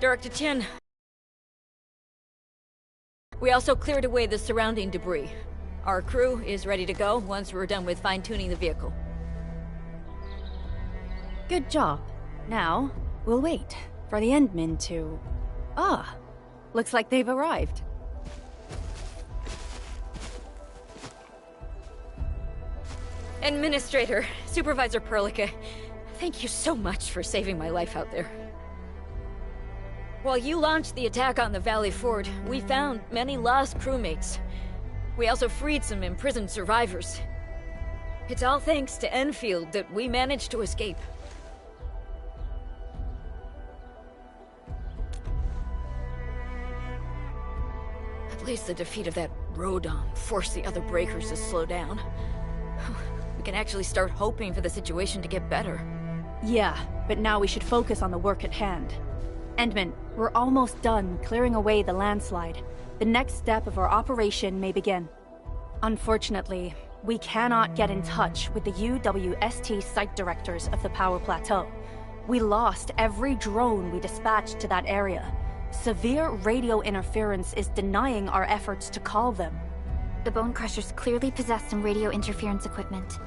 Director Chen. We also cleared away the surrounding debris. Our crew is ready to go once we're done with fine-tuning the vehicle. Good job. Now, we'll wait for the Endmen to... Ah, looks like they've arrived. Administrator, Supervisor Perlica, thank you so much for saving my life out there. While you launched the attack on the Valley Ford, we found many lost crewmates. We also freed some imprisoned survivors. It's all thanks to Enfield that we managed to escape. At least the defeat of that Rodon forced the other breakers to slow down. We can actually start hoping for the situation to get better. Yeah, but now we should focus on the work at hand. Endman, we're almost done clearing away the landslide. The next step of our operation may begin. Unfortunately, we cannot get in touch with the UWST site directors of the Power Plateau. We lost every drone we dispatched to that area. Severe radio interference is denying our efforts to call them. The Bone Crushers clearly possess some radio interference equipment.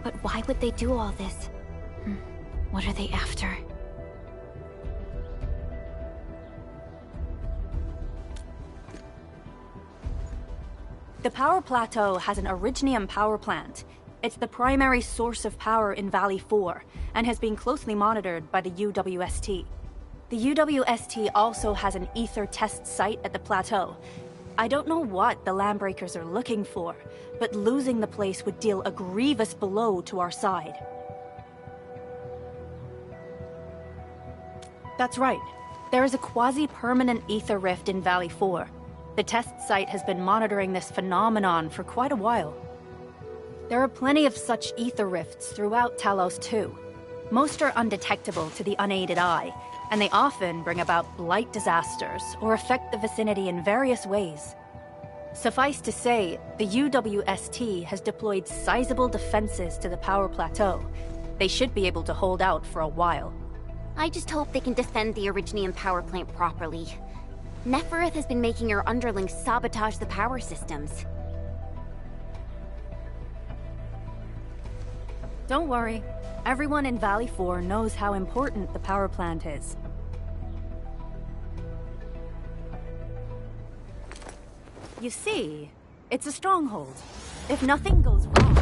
But why would they do all this? What are they after? The Power Plateau has an Originium power plant. It's the primary source of power in Valley 4, and has been closely monitored by the UWST. The UWST also has an ether test site at the plateau. I don't know what the Landbreakers are looking for, but losing the place would deal a grievous blow to our side. That's right. There is a quasi-permanent ether rift in Valley 4. The test site has been monitoring this phenomenon for quite a while. There are plenty of such ether rifts throughout Talos too. Most are undetectable to the unaided eye, and they often bring about blight disasters or affect the vicinity in various ways. Suffice to say, the UWST has deployed sizable defenses to the Power Plateau. They should be able to hold out for a while. I just hope they can defend the Originium power plant properly. Nefereth has been making her underlings sabotage the power systems. Don't worry. Everyone in Valley 4 knows how important the power plant is. You see, it's a stronghold. If nothing goes wrong...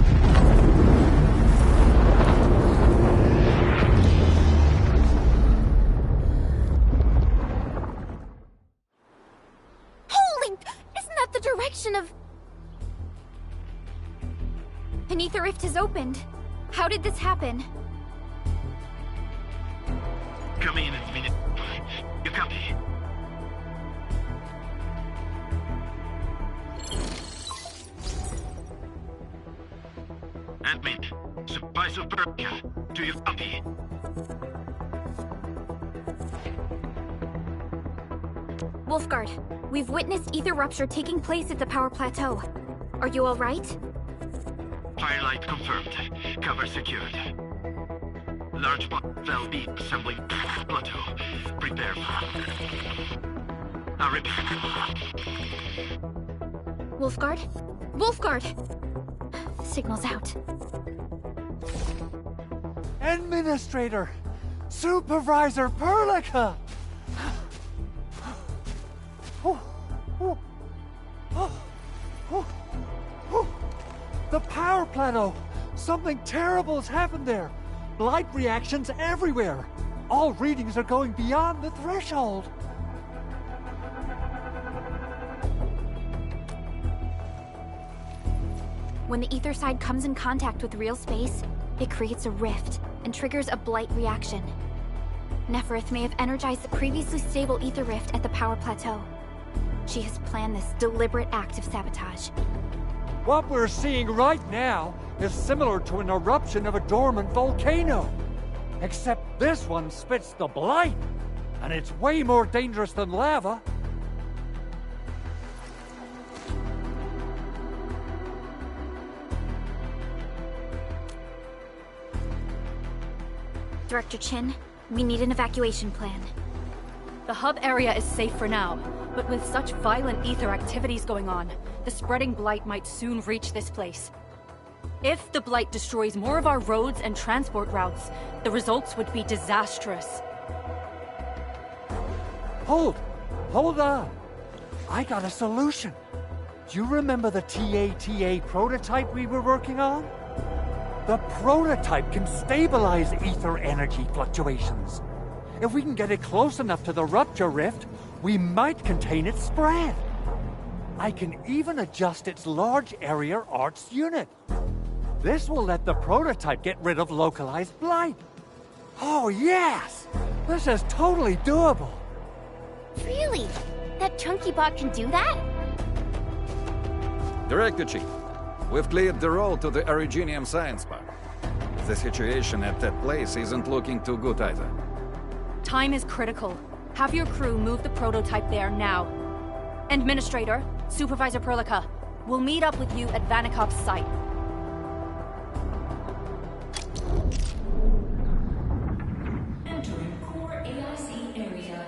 Holy! Isn't that the direction of... An ether rift has opened. How did this happen? Come in a minute. You copy? Admin, Supervisor Perlia, do you copy? Wolfguard, we've witnessed ether rupture taking place at the Power Plateau. Are you all right? Firelight confirmed. Cover secured. Large cell beat assembling plateau. Prepare for... I repeat. Wolfguard? Wolfguard! Signal's out. Administrator! Supervisor Perlica! The power plateau! Something terrible's happened there! Light reactions everywhere! All readings are going beyond the threshold! When the ether side comes in contact with real space, it creates a rift and triggers a blight reaction. Nefereth may have energized the previously stable ether rift at the power plateau. She has planned this deliberate act of sabotage. What we're seeing right now is similar to an eruption of a dormant volcano. Except this one spits the blight, and it's way more dangerous than lava. Director Chin, we need an evacuation plan. The hub area is safe for now, but with such violent ether activities going on, the spreading blight might soon reach this place. If the blight destroys more of our roads and transport routes, the results would be disastrous. Hold on. I got a solution. Do you remember the TATA prototype we were working on? The prototype can stabilize ether energy fluctuations. If we can get it close enough to the rupture rift, we might contain its spread. I can even adjust its large area arts unit. This will let the prototype get rid of localized blight. Oh yes! This is totally doable. Really? That chunky bot can do that? Director Chief, we've cleared the road to the Originium Science Park. The situation at that place isn't looking too good either. Time is critical. Have your crew move the prototype there now. Administrator, Supervisor Perlica, we'll meet up with you at Vanikov's site. Entering core AIC area.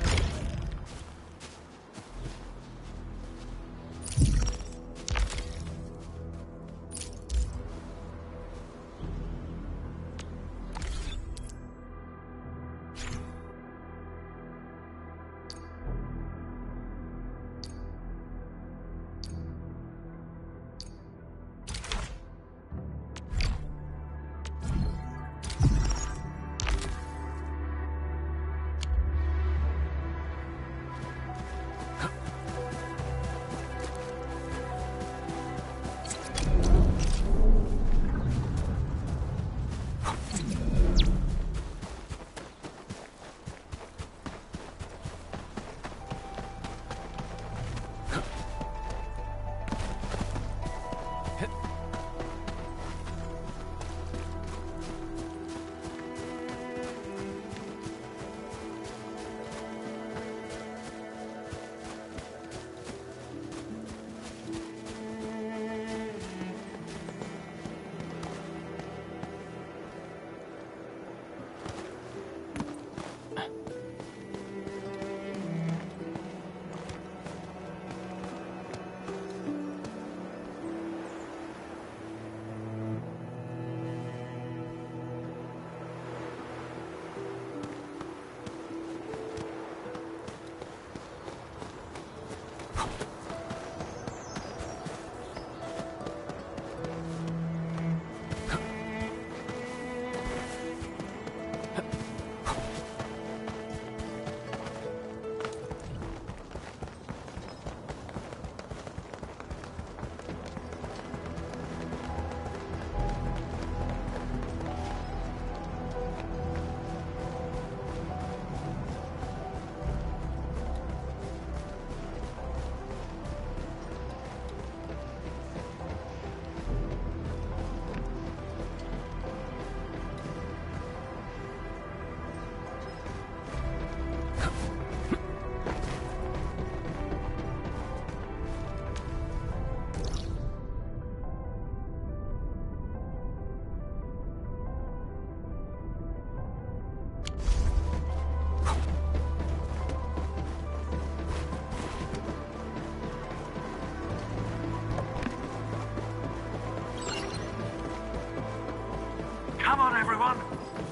Come on, everyone.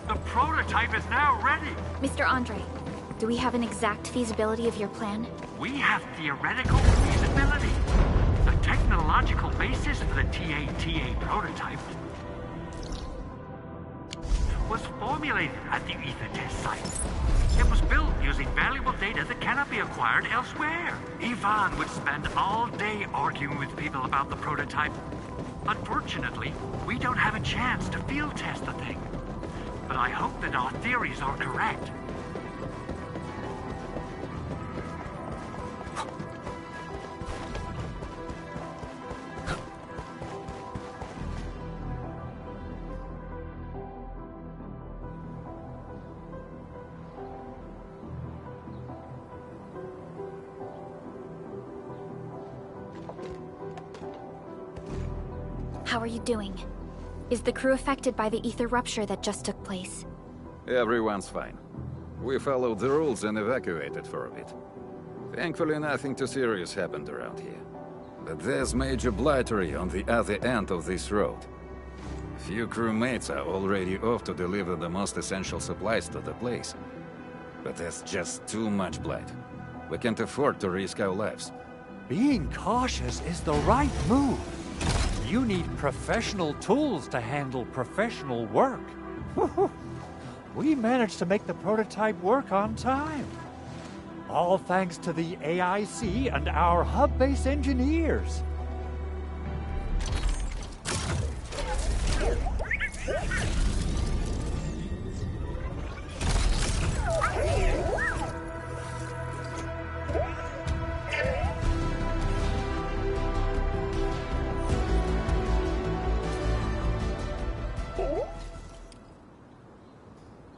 The prototype is now ready. Mr. Andre, do we have an exact feasibility of your plan? We have theoretical feasibility. The technological basis for the TATA prototype was formulated at the Ether test site. It was built using valuable data that cannot be acquired elsewhere. Ivan would spend all day arguing with people about the prototype. Unfortunately, we don't have a chance to field test the thing. But I hope that our theories are correct. How are you doing? Is the crew affected by the ether rupture that just took place? Everyone's fine. We followed the rules and evacuated for a bit. Thankfully, nothing too serious happened around here. But there's major blightery on the other end of this road. A few crewmates are already off to deliver the most essential supplies to the place. But there's just too much blight. We can't afford to risk our lives. Being cautious is the right move. You need professional tools to handle professional work. We managed to make the prototype work on time. All thanks to the AIC and our hub-base engineers.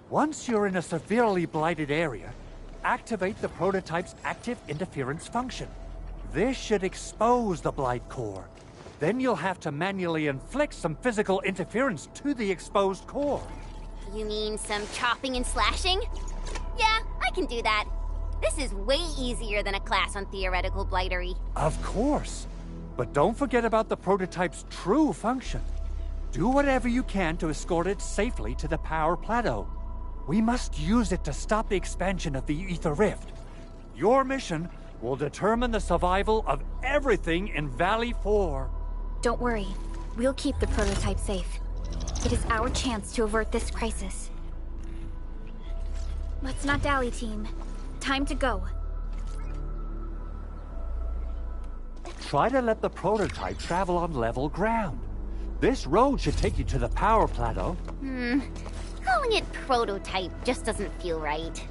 Once you're in a severely blighted area, activate the prototype's active interference function. This should expose the blight core. Then you'll have to manually inflict some physical interference to the exposed core. You mean some chopping and slashing? Yeah, I can do that. This is way easier than a class on theoretical blightery. Of course. But don't forget about the prototype's true function. Do whatever you can to escort it safely to the power plateau. We must use it to stop the expansion of the Ether Rift. Your mission will determine the survival of everything in Valley 4. Don't worry. We'll keep the prototype safe. It is our chance to avert this crisis. Let's not dally, team. Time to go. Try to let the prototype travel on level ground. This road should take you to the power plateau. Calling it prototype just doesn't feel right.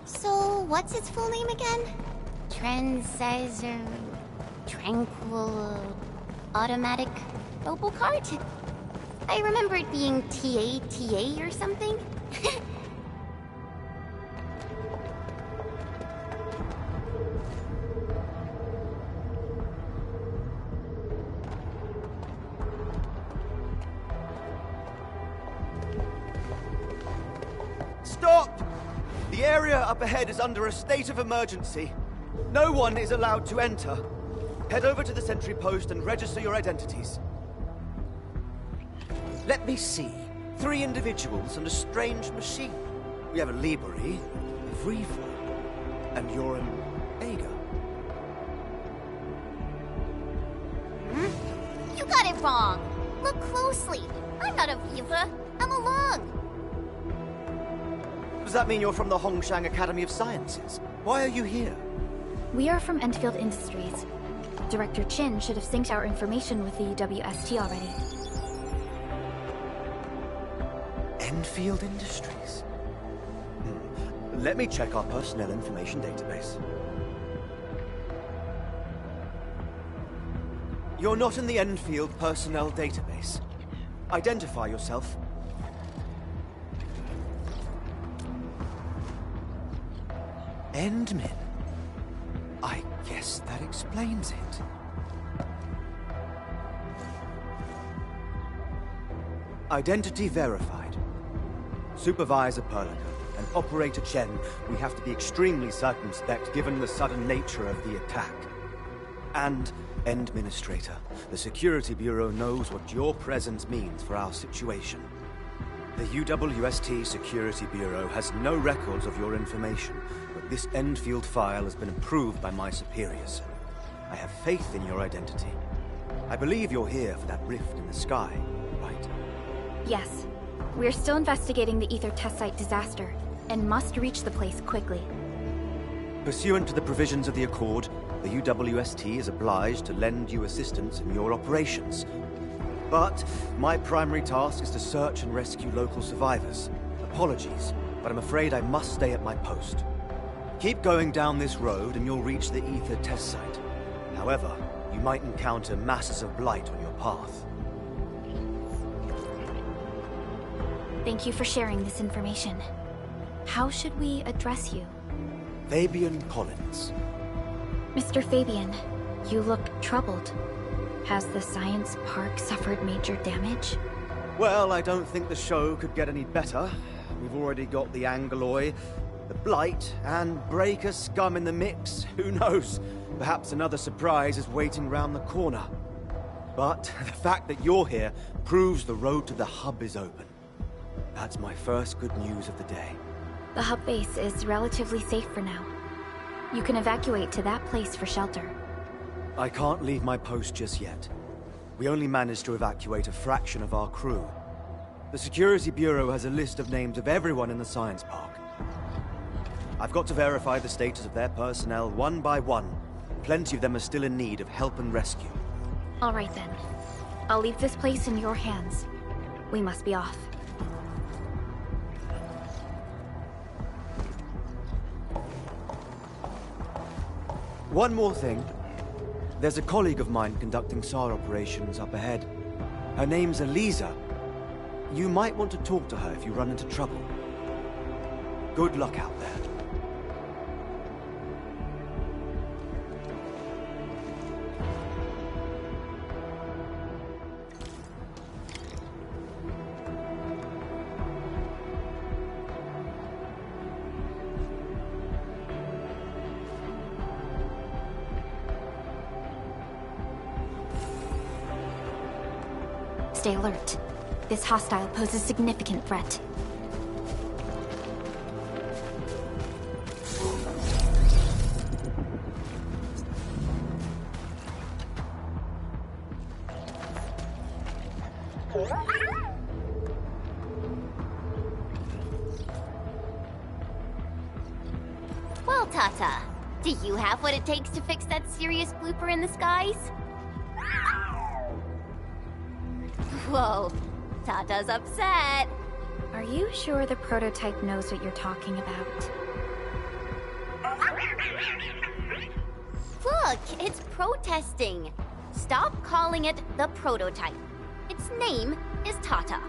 So, what's its full name again? Tranquil... Automatic... Noble Cart? I remember it being TATA or something. Stop! The area up ahead is under a state of emergency. No one is allowed to enter. Head over to the sentry post and register your identities. Let me see. 3 individuals and a strange machine. We have a Liberi, a Vreefor, and you're an Ager. You got it wrong. Look closely. I'm not a Viva. I'm a Lung. Does that mean you're from the Hongshang Academy of Sciences? Why are you here? We are from Endfield Industries. Director Chin should have synced our information with the WST already. Endfield Industries? Let me check our personnel information database. You're not in the Endfield personnel database. Identify yourself. Endmin. I guess that explains it. Identity verified. Supervisor Perlica and Operator Chen, we have to be extremely circumspect given the sudden nature of the attack. And, Administrator, the Security Bureau knows what your presence means for our situation. The UWST Security Bureau has no records of your information, but this Endfield file has been approved by my superiors. I have faith in your identity. I believe you're here for that rift in the sky, right? Yes. We're still investigating the Ether test site disaster, and must reach the place quickly. Pursuant to the provisions of the Accord, the UWST is obliged to lend you assistance in your operations. But my primary task is to search and rescue local survivors. Apologies, but I'm afraid I must stay at my post. Keep going down this road and you'll reach the Ether test site. However, you might encounter masses of blight on your path. Thank you for sharing this information. How should we address you? Fabian Collins. Mr. Fabian, you look troubled. Has the science park suffered major damage? Well, I don't think the show could get any better. We've already got the Angeloy, the Blight, and Breaker scum in the mix. Who knows? Perhaps another surprise is waiting round the corner. But the fact that you're here proves the road to the hub is open. That's my first good news of the day. The hub base is relatively safe for now. You can evacuate to that place for shelter. I can't leave my post just yet. We only managed to evacuate a fraction of our crew. The Security Bureau has a list of names of everyone in the science park. I've got to verify the status of their personnel one by one. Plenty of them are still in need of help and rescue. All right then. I'll leave this place in your hands. We must be off. One more thing. There's a colleague of mine conducting SAR operations up ahead. Her name's Eliza. You might want to talk to her if you run into trouble. Good luck out there. Stay alert. This hostile poses significant threat. Well, Tata, do you have what it takes to fix that serious blooper in the skies? Whoa, Tata's upset. Are you sure the prototype knows what you're talking about? Look, it's protesting. Stop calling it the prototype. Its name is Tata.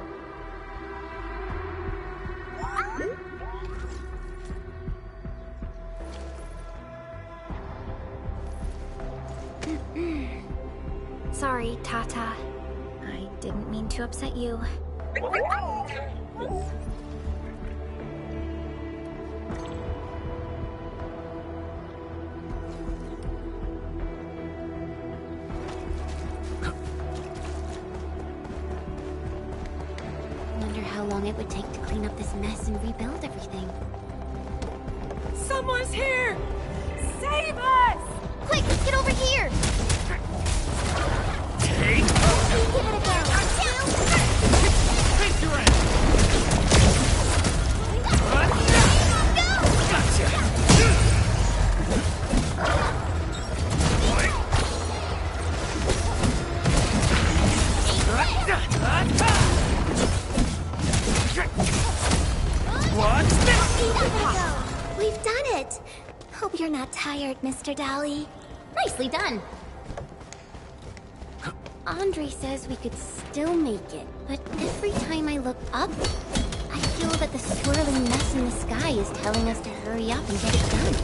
Sorry, Tata. I didn't mean to upset you. Wonder how long it would take to clean up this mess and rebuild everything. Someone's here! Save us! Quick, get over here! Take! Give it a go! Take your ass! We've done it! Hope you're not tired, Mr. Dally. Nicely done. Andre says we could still make it, but every time I look up, I feel that the swirling mess in the sky is telling us to hurry up and get it done.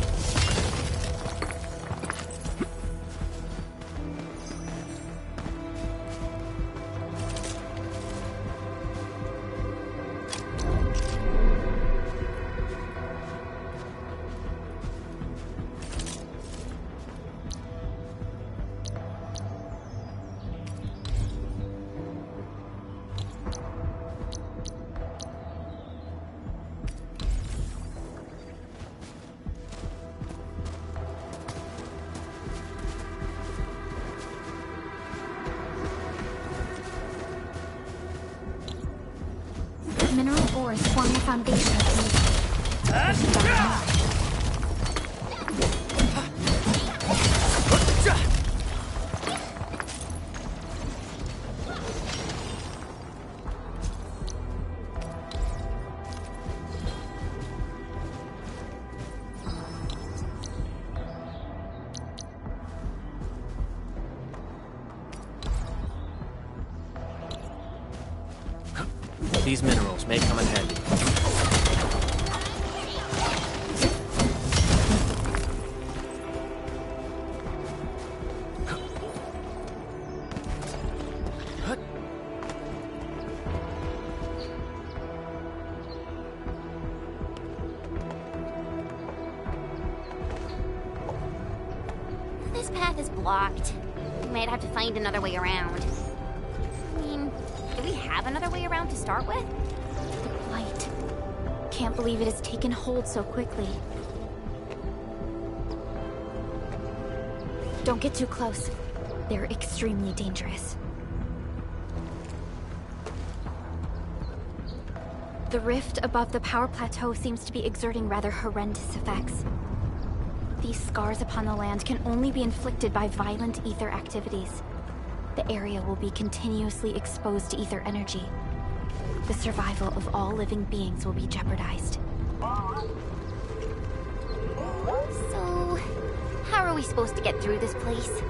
Mineral ores form the foundation of These minerals may come in handy. blocked. We might have to find another way around. I mean, do we have another way around to start with? The blight. Can't believe it has taken hold so quickly. Don't get too close. They're extremely dangerous. The rift above the power plateau seems to be exerting rather horrendous effects. These scars upon the land can only be inflicted by violent ether activities. The area will be continuously exposed to ether energy. The survival of all living beings will be jeopardized. So, how are we supposed to get through this place?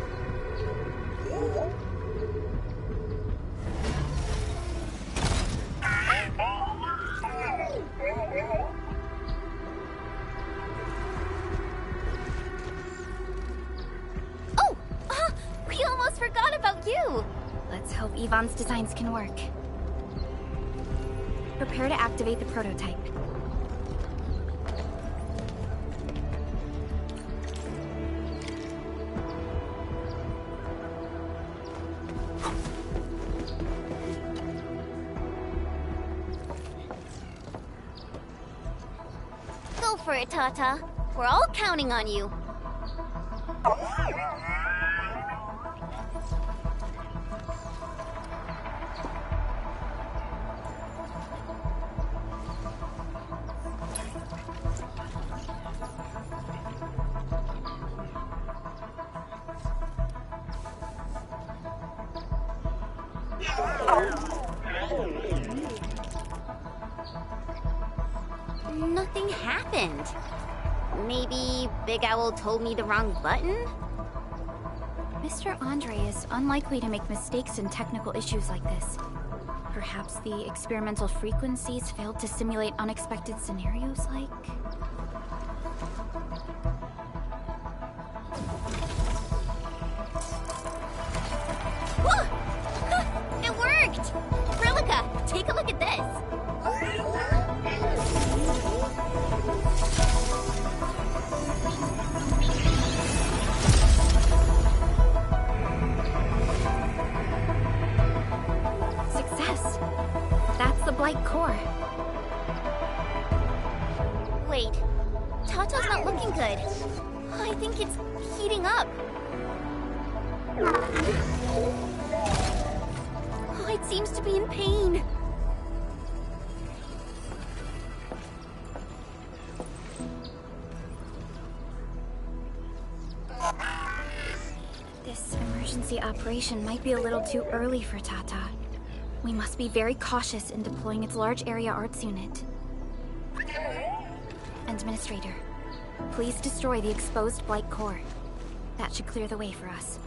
Oh! We almost forgot about you! Let's hope Yvonne's designs can work. Prepare to activate the prototype. Go for it, Tata. We're all counting on you. Nothing happened. Maybe Big Owl told me the wrong button? Mr. Andre is unlikely to make mistakes in technical issues like this. Perhaps the experimental frequencies failed to simulate unexpected scenarios like... Whoa! It worked! Prilica, take a look at this! Success! That's the Blight core. Wait, Tata's not looking good. I think it's heating up. Oh, it seems to be in pain. This emergency operation might be a little too early for Tata. We must be very cautious in deploying its large area arts unit. Administrator, please destroy the exposed Blight core. That should clear the way for us.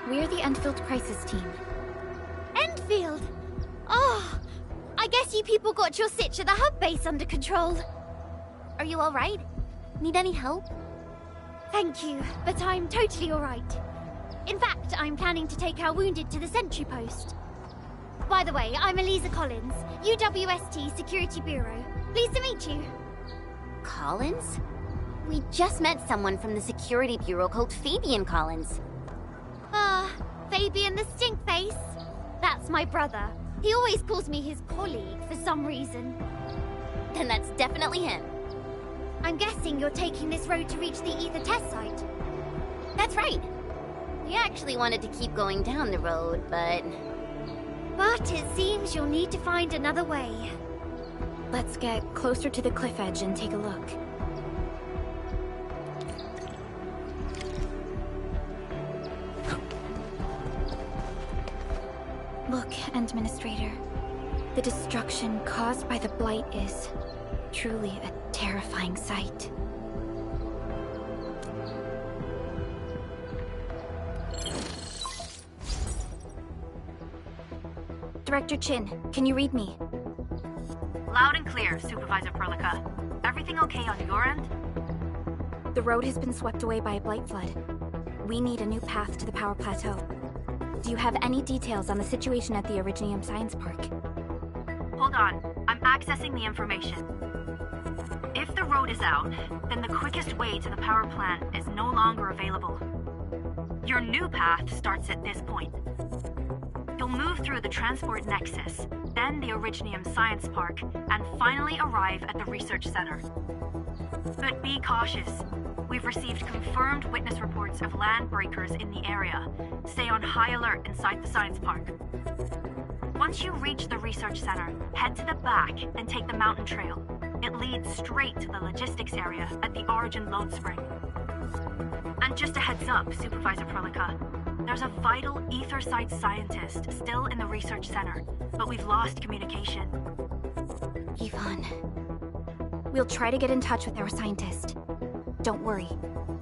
We're the Endfield Crisis Team. Endfield! Oh, I guess you people got your sitch at the hub base under control. Are you alright? Need any help? Thank you, but I'm totally alright. In fact, I'm planning to take our wounded to the sentry post. By the way, I'm Eliza Collins, UWST Security Bureau. Pleased to meet you. Collins? We just met someone from the Security Bureau called Fabian Collins. Ah, Fabian the Stinkface. That's my brother. He always calls me his colleague for some reason. Then that's definitely him. I'm guessing you're taking this road to reach the Ether test site. That's right. We actually wanted to keep going down the road, but it seems you'll need to find another way. Let's get closer to the cliff edge and take a look. Look, Administrator. The destruction caused by the Blight is truly a terrifying sight. Director Chin, can you read me? Loud and clear, Supervisor Perlica. Everything okay on your end? The road has been swept away by a blight flood. We need a new path to the power plateau. Do you have any details on the situation at the Originium Science Park? Hold on, I'm accessing the information. If the road is out, then the quickest way to the power plant is no longer available. Your new path starts at this point. You'll move through the Transport Nexus, then the Originium Science Park, and finally arrive at the Research Center. But be cautious. We've received confirmed witness reports of land breakers in the area. Stay on high alert inside the Science Park. Once you reach the Research Center, head to the back and take the mountain trail. It leads straight to the logistics area at the Origin Load Spring. And just a heads up, Supervisor Perlica. There's a vital ether site scientist still in the Research Center, but we've lost communication. Yvonne. We'll try to get in touch with our scientist. Don't worry.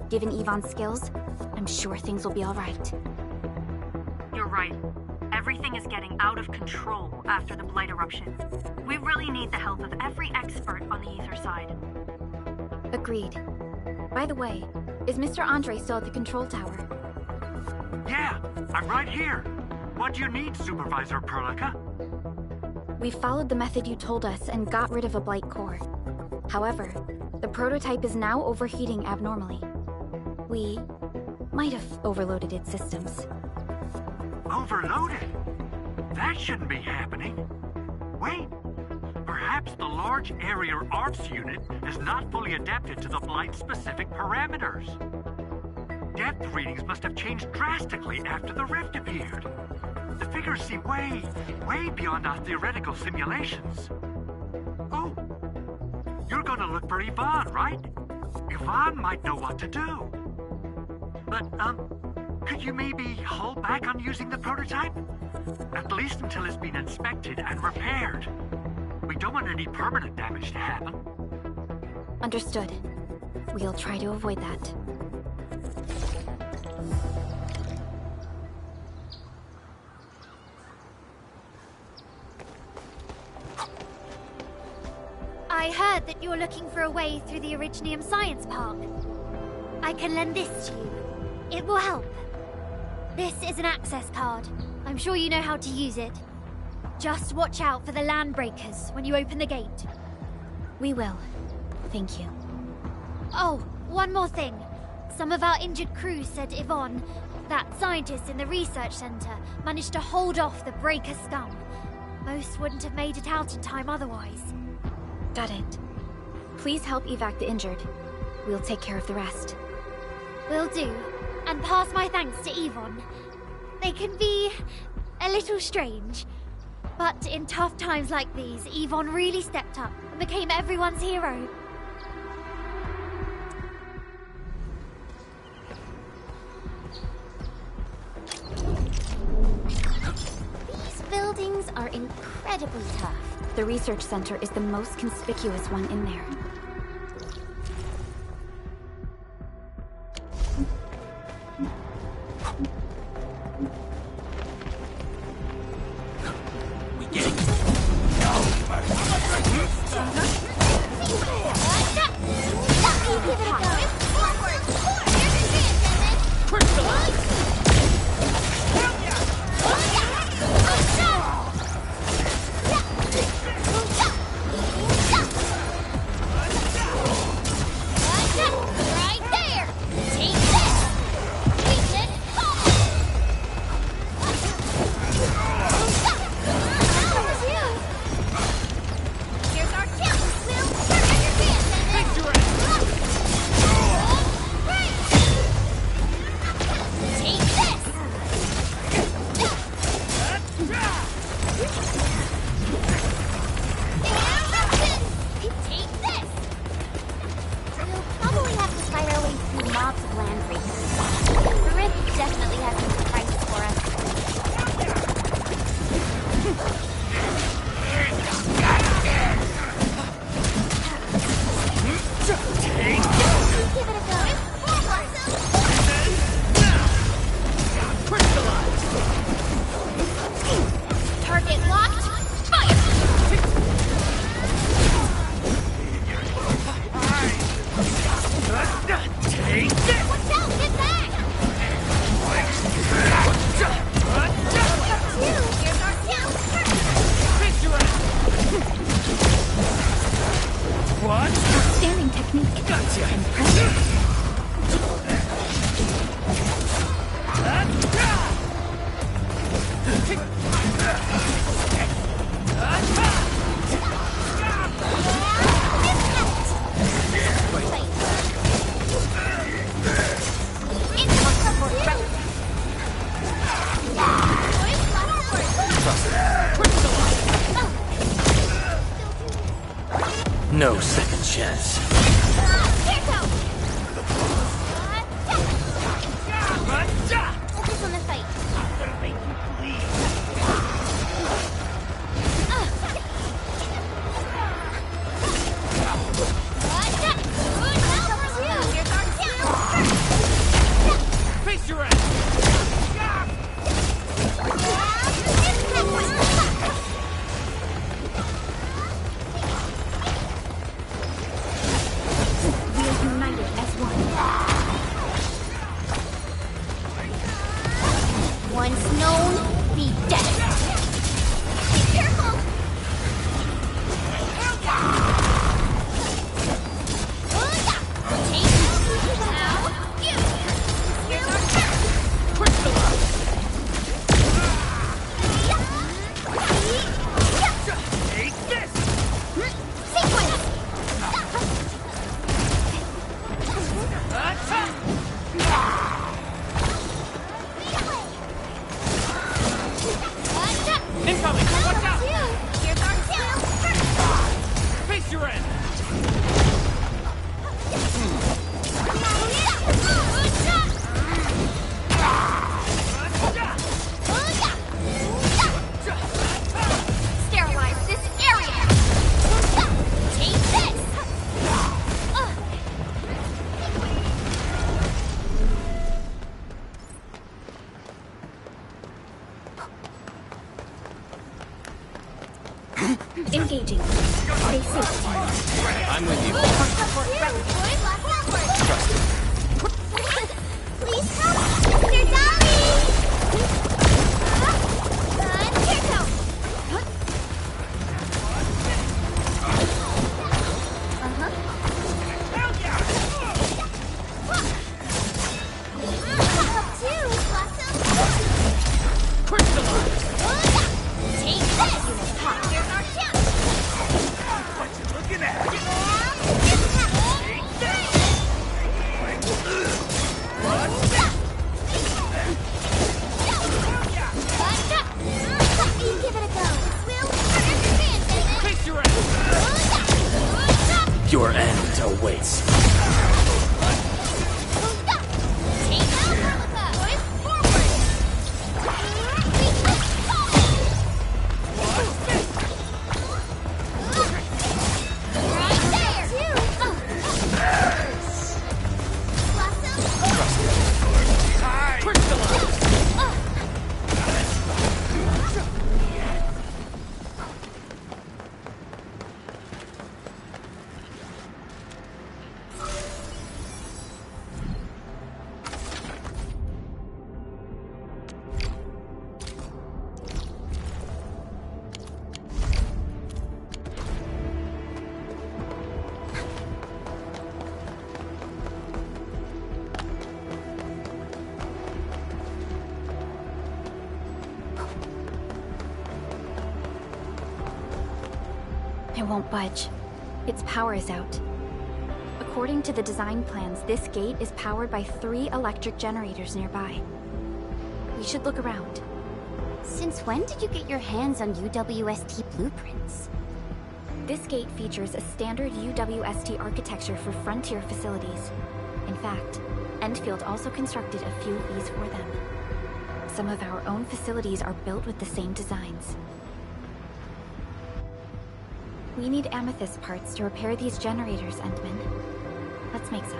Given Yvonne's skills, I'm sure things will be all right. You're right. Everything is getting out of control after the Blight eruption. We really need the help of every expert on the ether side. Agreed. By the way, is Mr. Andre still at the control tower? Yeah, I'm right here. What do you need, Supervisor Perlica? We followed the method you told us and got rid of a blight core. However, the prototype is now overheating abnormally. We might have overloaded its systems. Overloaded? That shouldn't be happening. Wait, perhaps the large area ARPS unit is not fully adapted to the Blight-specific parameters. Depth readings must have changed drastically after the rift appeared. The figures seem way beyond our theoretical simulations. Oh, you're gonna look for Yvonne, right? Yvonne might know what to do. But, could you maybe hold back on using the prototype? At least until it's been inspected and repaired. We don't want any permanent damage to happen. Understood. We'll try to avoid that. I heard that you're looking for a way through the Originium Science Park. I can lend this to you. It will help. This is an access card. I'm sure you know how to use it. Just watch out for the land breakers when you open the gate. We will. Thank you. Oh, one more thing. Some of our injured crew said Yvonne, that scientist in the research center, managed to hold off the breaker scum. Most wouldn't have made it out in time otherwise. Got it. Please help evac the injured. We'll take care of the rest. Will do. And pass my thanks to Yvonne. They can be a little strange. But in tough times like these, Yvonne really stepped up and became everyone's hero. These buildings are incredibly tough. The research center is the most conspicuous one in there. technique. Gotcha. Impressive. No second chance. Focus on the fight. Face your ass! We are united as one. Once known, be dead. Be careful! Take now. Here's our turn. Take this! Sequence! Incoming! Watch out! Here's our tail. Face your end! Sterilize this area. Take this. Engaging. Stay safe. I'm with you. Please help, Mr. Dolly! Here goes. Help too, Blossom. Take this. Here's our chance. What you looking at? Give it a go. We'll understand, David. Face your end! Your end awaits. Take out Helica. Forward. Right there. It won't budge. Its power is out. According to the design plans, this gate is powered by 3 electric generators nearby. We should look around. Since when did you get your hands on UWST blueprints? This gate features a standard UWST architecture for frontier facilities. In fact, Endfield also constructed a few of these for them. Some of our own facilities are built with the same designs. We need amethyst parts to repair these generators, Endman. Let's make some.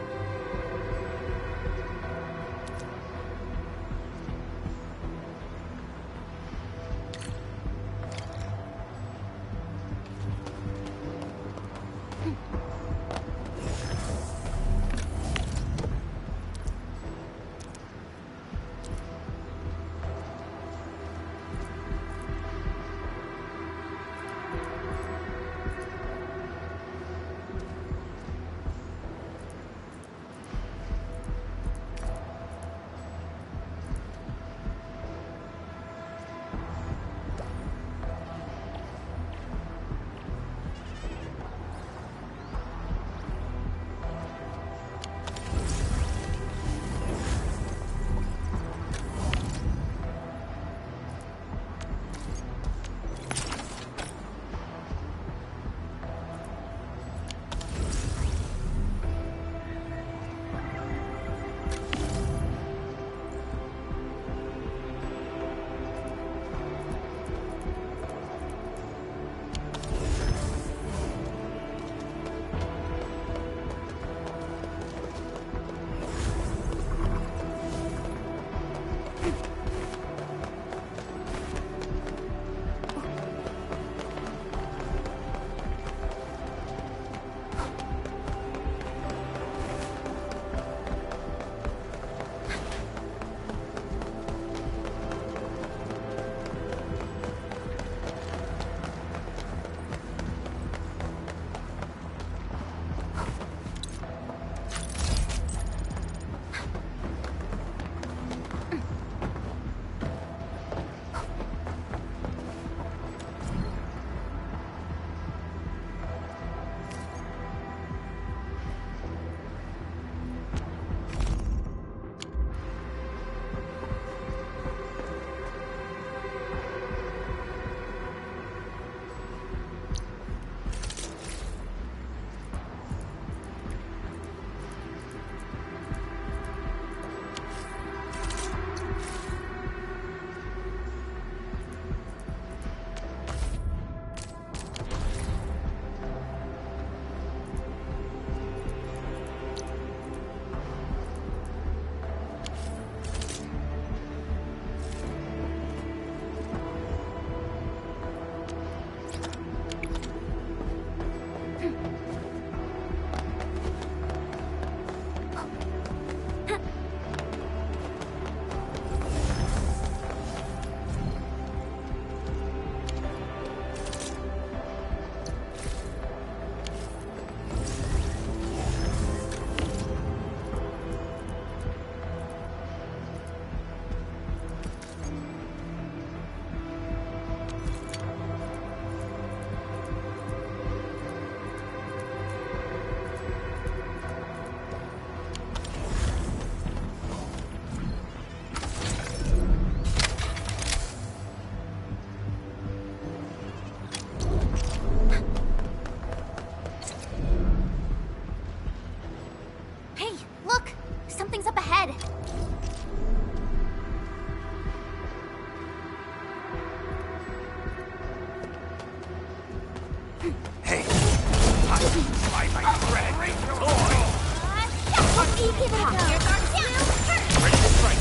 Ready to strike.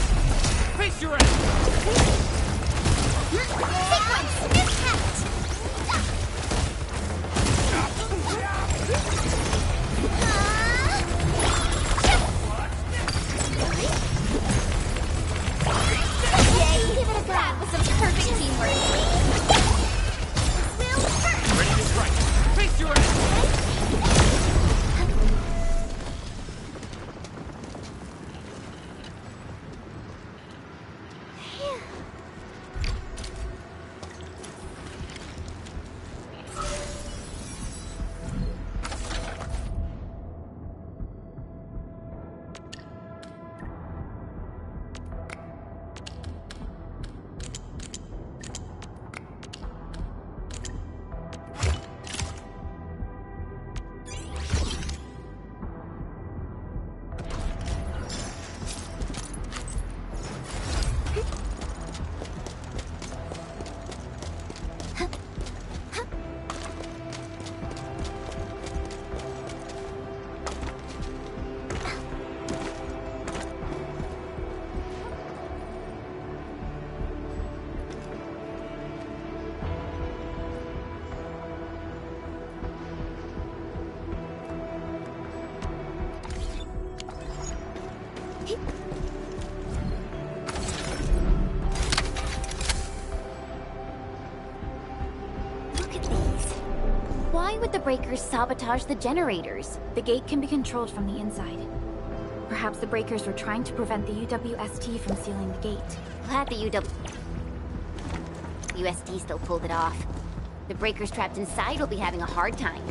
Face your end. Sequence! Impact! Yay! Give it a go. That was some perfect teamwork. Ready to strike. Face your end. Why would the breakers sabotage the generators? The gate can be controlled from the inside. Perhaps the breakers were trying to prevent the UWST from sealing the gate. Glad the UST still pulled it off. The breakers trapped inside will be having a hard time.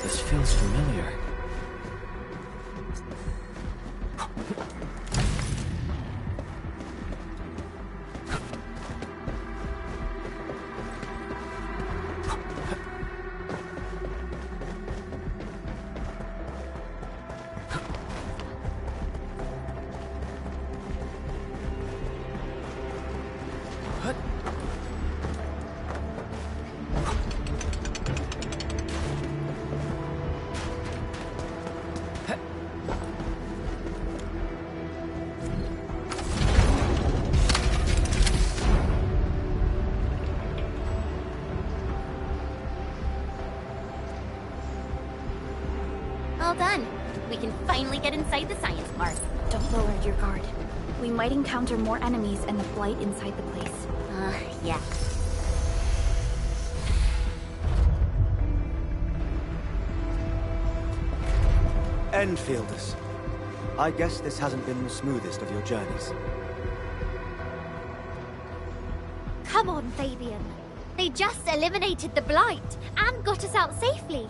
This feels familiar. All done. We can finally get inside the science park. Don't lower your guard. We might encounter more enemies and the Blight inside the place. Yeah. Enfielders. I guess this hasn't been the smoothest of your journeys. Come on, Fabian. They just eliminated the Blight and got us out safely.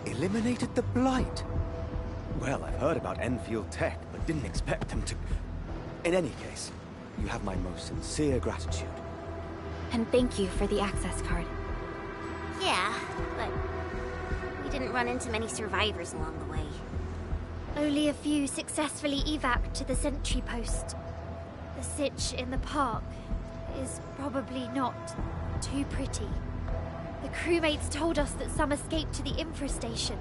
Eliminated the Blight? Well, I've heard about Enfield tech, but didn't expect them to... In any case, you have my most sincere gratitude. And thank you for the access card. Yeah, but we didn't run into many survivors along the way. Only a few successfully evac'd to the sentry post. The sitch in the park is probably not too pretty. The crewmates told us that some escaped to the infrastation,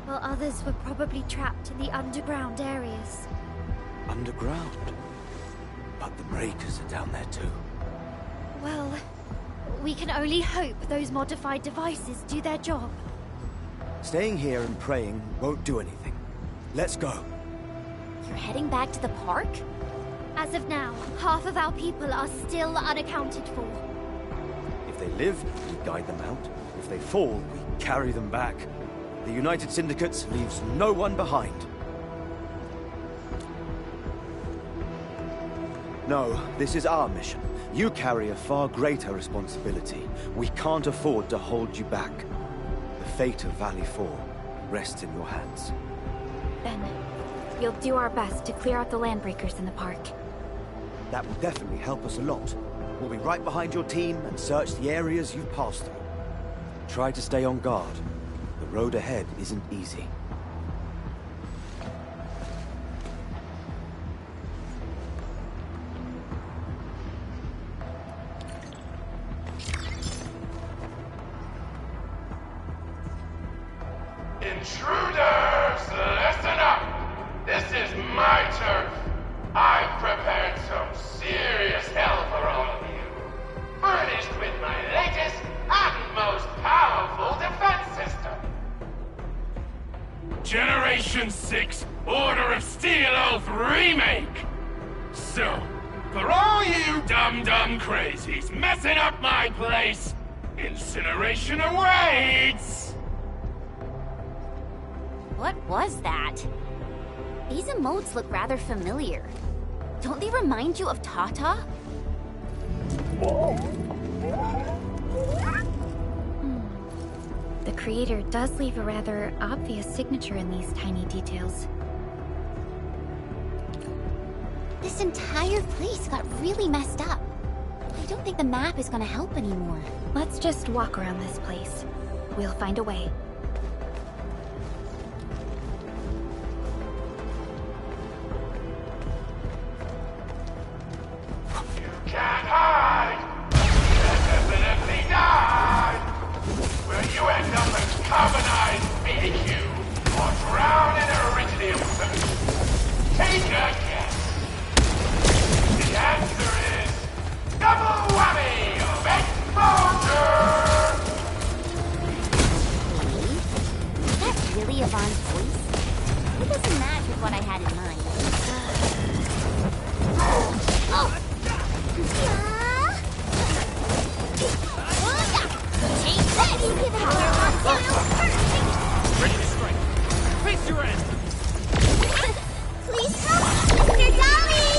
while others were probably trapped in the underground areas. Underground? But the breakers are down there too. Well, we can only hope those modified devices do their job. Staying here and praying won't do anything. Let's go. You're heading back to the park? As of now, half of our people are still unaccounted for. If they live, we guide them out. If they fall, we carry them back. The United Syndicates leaves no one behind. No, this is our mission. You carry a far greater responsibility. We can't afford to hold you back. The fate of Valley 4 rests in your hands. Then, we'll do our best to clear out the landbreakers in the park. That will definitely help us a lot. We'll be right behind your team and search the areas you've passed through. Try to stay on guard. The road ahead isn't easy. Intruders, listen up! This is my turf. I've prepared some serious hell for all of you. Furnished with my latest and most powerful defense system. Generation 6 Order of Steel Oath Remake! So, for all you dumb crazies messing up my place, incineration awaits! What was that? These emotes look rather familiar. Don't they remind you of Tata? The creator does leave a rather obvious signature in these tiny details. This entire place got really messed up. I don't think the map is gonna help anymore. Let's just walk around this place. We'll find a way. Can't hide! You definitely die! Will you end up as carbonized BQ or drown in iridium soot? Take a guess! The answer is double whammy of exposure! Is that really Yvonne's voice? It doesn't match with what I had in mind. Oh! Ready to strike. Face your end! Please help, Mr. Dolly!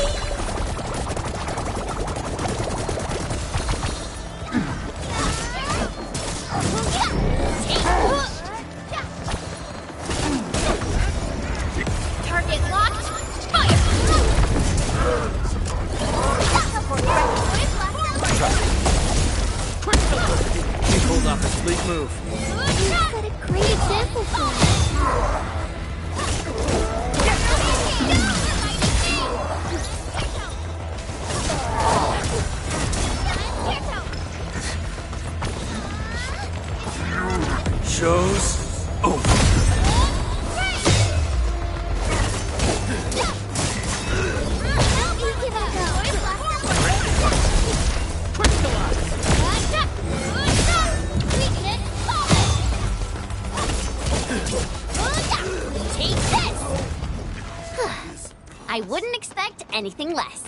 Not the sleek move. You've got a great example for us. Show's over. Take this! I wouldn't expect anything less.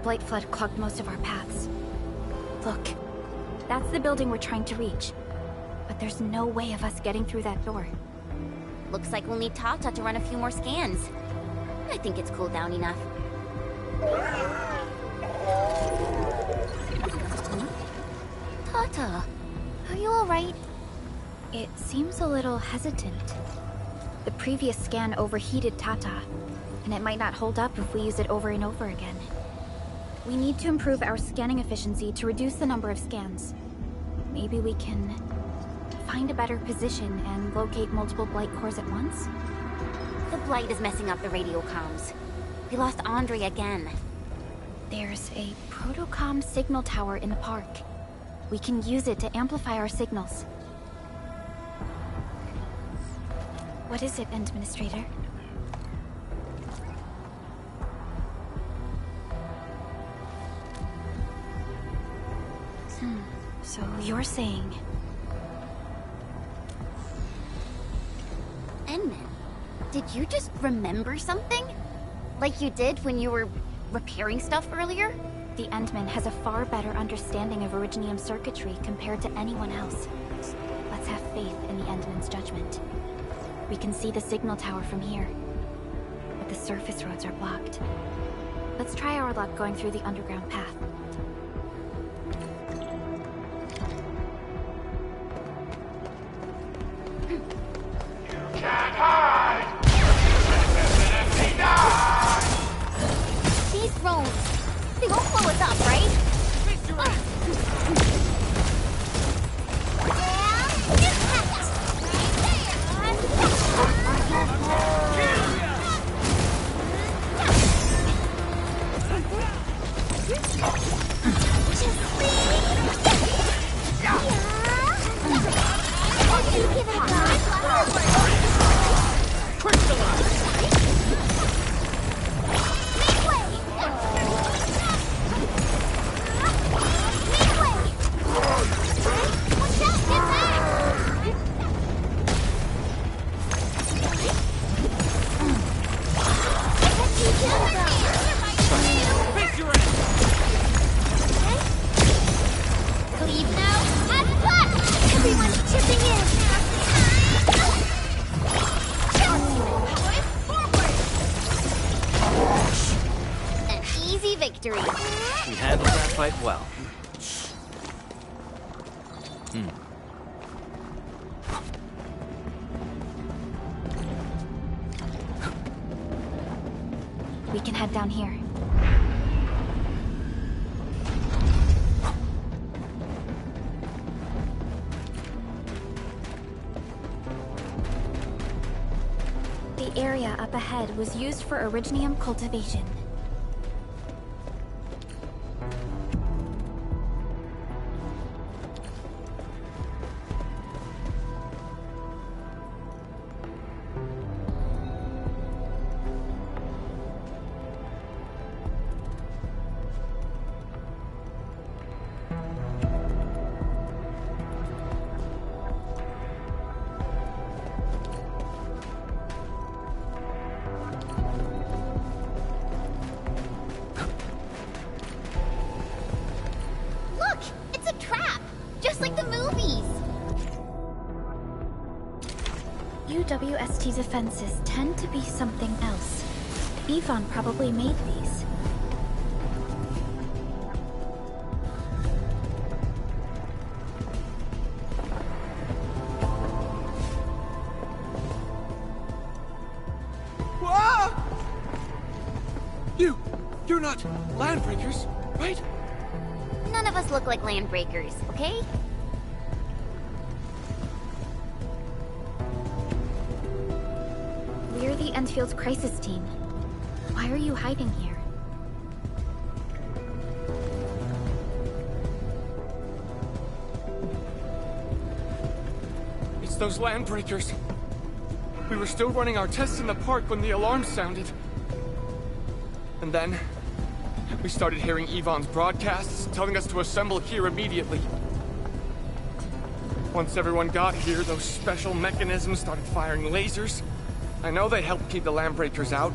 Blight flood clogged most of our paths. Look, that's the building we're trying to reach. But there's no way of us getting through that door. Looks like we'll need Tata to run a few more scans. I think it's cooled down enough. Tata, are you alright? It seems a little hesitant. The previous scan overheated Tata, and it might not hold up if we use it over and over again. We need to improve our scanning efficiency to reduce the number of scans. Maybe we can find a better position and locate multiple Blight cores at once? The Blight is messing up the radio comms. We lost Andre again. There's a protocom signal tower in the park. We can use it to amplify our signals. What is it, Administrator? So you're saying... Enman, Did you just remember something? Like you did when you were repairing stuff earlier? The Endman has a far better understanding of Originium circuitry compared to anyone else. Let's have faith in the Endman's judgment. We can see the signal tower from here, but the surface roads are blocked. Let's try our luck going through the underground path. Can't hide! These drones, they won't blow us up, right? We handled that fight well. We can head down here. The area up ahead was used for Originium cultivation. UWST's offenses tend to be something else. Yvonne probably made these. Whoa! You're not landbreakers, right? None of us look like landbreakers, okay? We're the Endfield's crisis team. Why are you hiding here? It's those landbreakers. We were still running our tests in the park when the alarm sounded. And then, we started hearing Yvonne's broadcasts telling us to assemble here immediately. Once everyone got here, those special mechanisms started firing lasers. I know they helped keep the landbreakers out,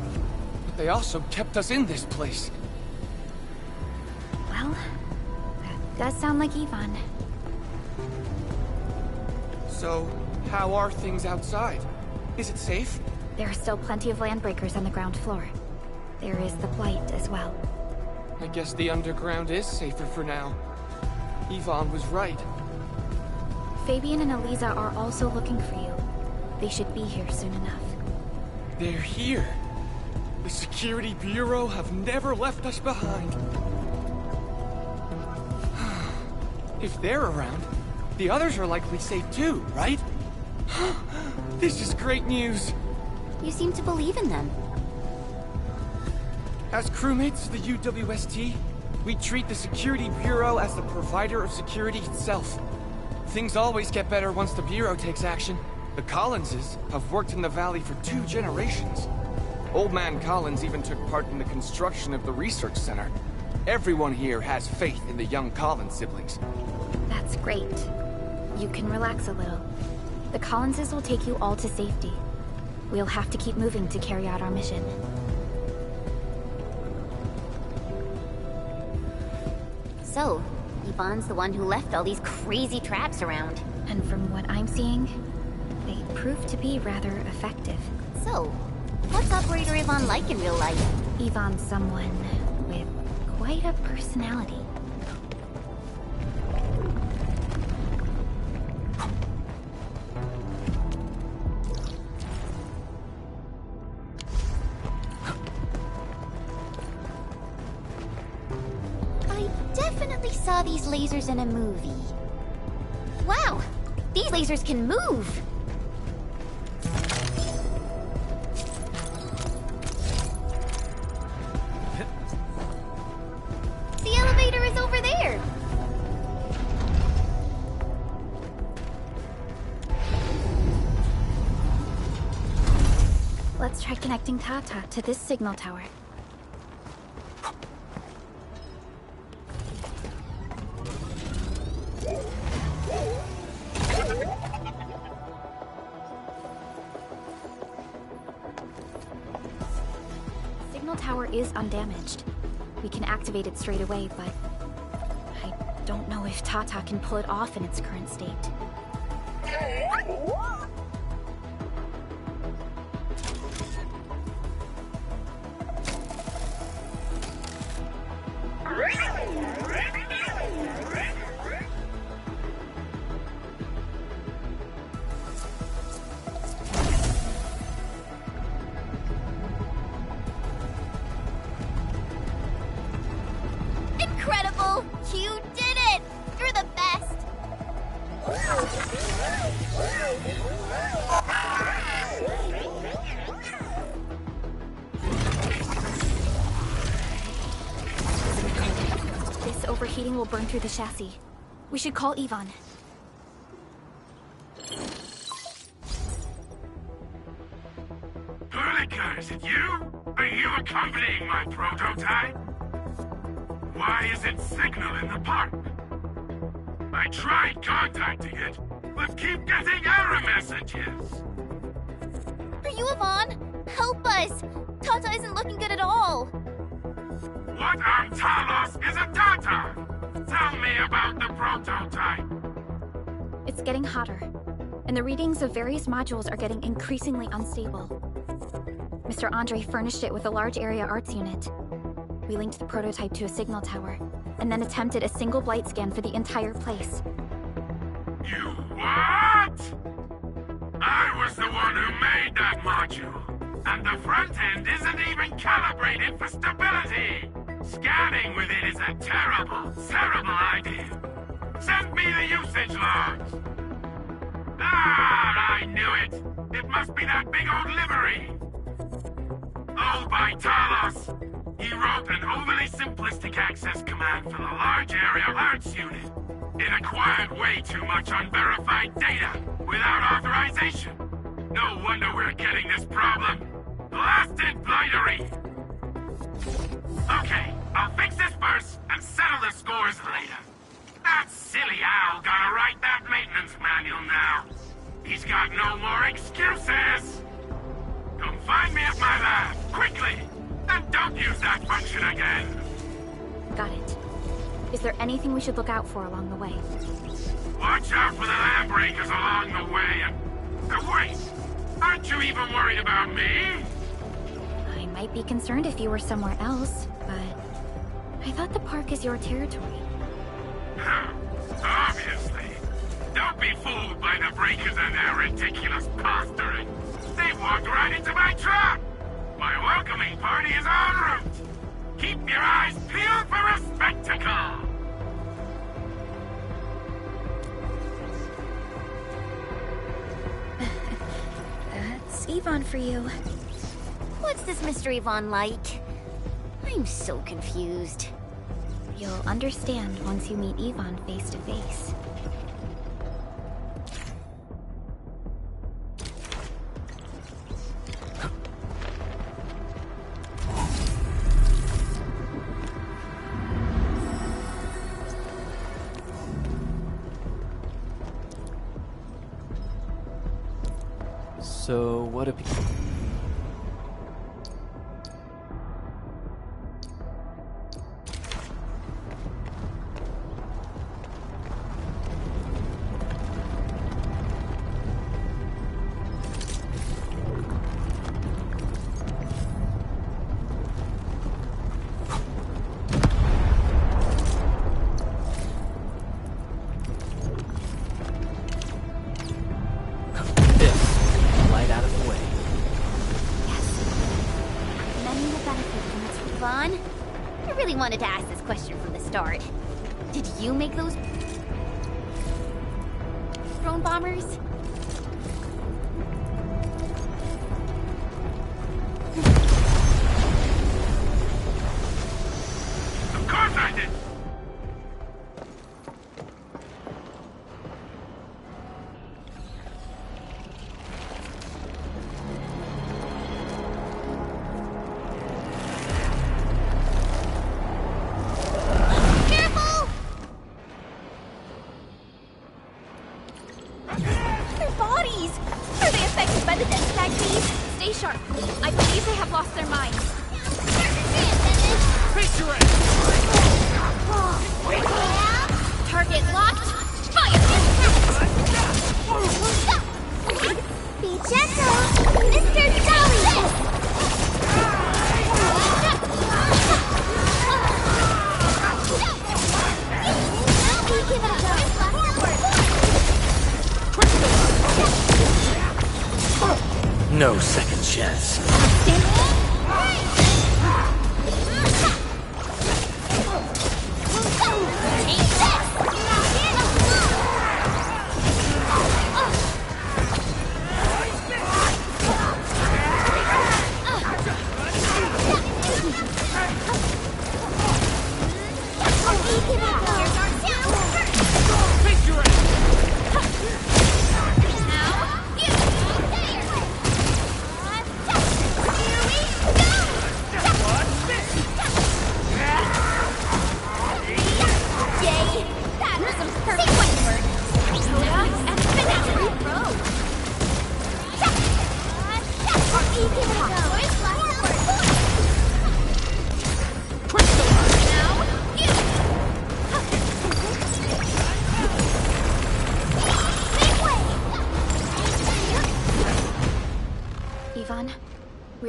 but they also kept us in this place. Well, that does sound like Yvonne. So, how are things outside? Is it safe? There are still plenty of landbreakers on the ground floor. There is the Blight as well. I guess the underground is safer for now. Yvonne was right. Fabian and Eliza are also looking for you. They should be here soon enough. They're here. The Security Bureau have never left us behind. If they're around, the others are likely safe too, right? This is great news. You seem to believe in them. As crewmates of the UWST, we treat the Security Bureau as the provider of security itself. Things always get better once the Bureau takes action. The Collinses have worked in the Valley for 2 generations. Old Man Collins even took part in the construction of the research center. Everyone here has faith in the young Collins siblings. That's great. You can relax a little. The Collinses will take you all to safety. We'll have to keep moving to carry out our mission. So, Yvonne's the one who left all these crazy traps around. And from what I'm seeing, they prove to be rather effective. So, what's Operator Yvonne like in real life? Yvonne's someone with quite a personality. I definitely saw these lasers in a movie. Wow! These lasers can move! The elevator is over there! Let's try connecting Tata to this signal tower. Signal tower is undamaged. We can activate it straight away, but I don't know if Tata can pull it off in its current state. Incredible! You did it! You're the best! This overheating will burn through the chassis. We should call Yvonne. Perlica, is it you? Are you accompanying my prototype? Why is it signal in the park? I tried contacting it, but keep getting error messages. Are you Yvonne? Help us! Tata isn't looking good at all! What on Talos is a Tata? Tell me about the prototype. It's getting hotter, and the readings of various modules are getting increasingly unstable. Mr. Andre furnished it with a large area arts unit. We linked the prototype to a signal tower, and then attempted a single blight scan for the entire place. You what? I was the one who made that module, and the front end isn't even calibrated for stability. Scanning with it is a terrible, terrible idea. Send me the usage logs. Ah, I knew it. It must be that big old livery. Owned by Talos. He wrote an overly simplistic access command for the large area arts unit. It acquired way too much unverified data without authorization. No wonder we're getting this problem. Blasted blightery! Okay, I'll fix this first and settle the scores later. That silly owl gotta write that maintenance manual now. He's got no more excuses! Come find me at my lab, quickly! And don't use that function again! Got it. Is there anything we should look out for along the way? Watch out for the land breakers along the way and... wait! Aren't you even worried about me? I might be concerned if you were somewhere else, but I thought the park is your territory. Obviously. Don't be fooled by the breakers and their ridiculous posturing. They walked right into my trap! My welcoming party is en route! Keep your eyes peeled for a spectacle! That's Yvonne for you. What's this Mr. Yvonne like? I'm so confused. You'll understand once you meet Yvonne face to face. So, what if... Wanted to ask this question from the start. Did you make those drone bombers? Of course I did! No second chance.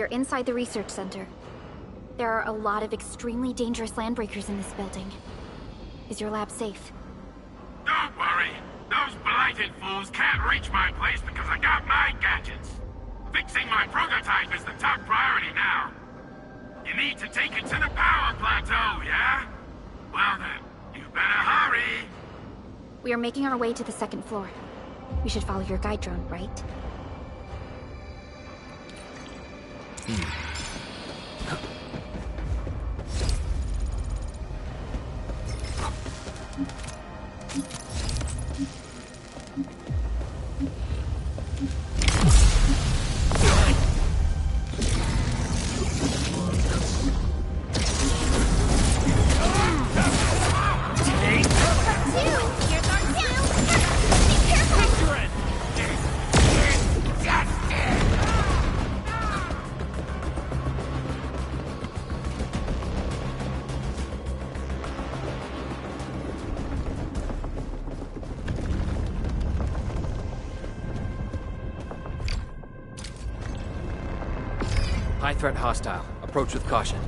Inside the research center. There are a lot of extremely dangerous landbreakers in this building. Is your lab safe? Don't worry. Those blighted fools can't reach my place because I got my gadgets. Fixing my prototype is the top priority now. You need to take it to the power plateau, yeah? Well then, you better hurry. We are making our way to the second floor. We should follow your guide drone, right? High threat hostile. Approach with caution.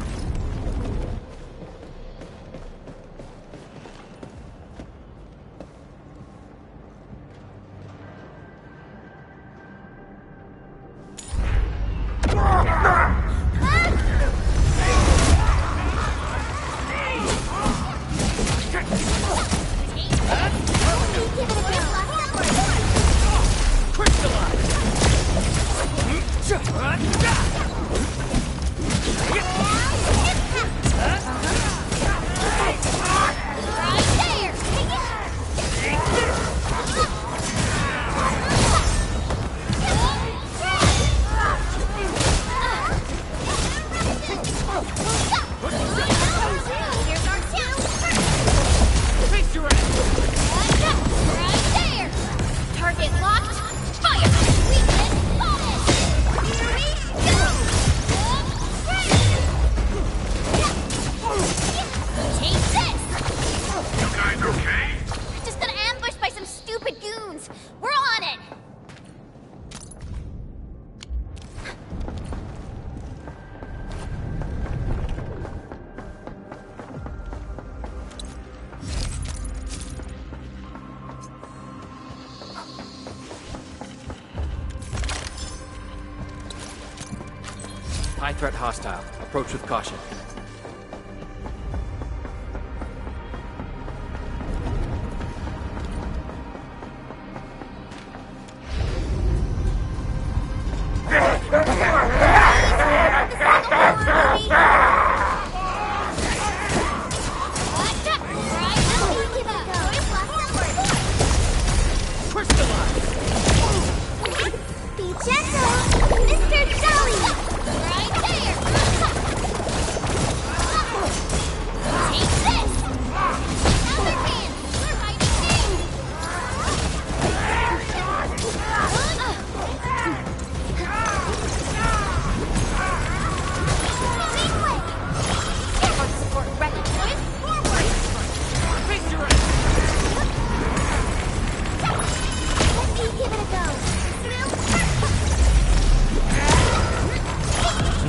High threat hostile. Approach with caution.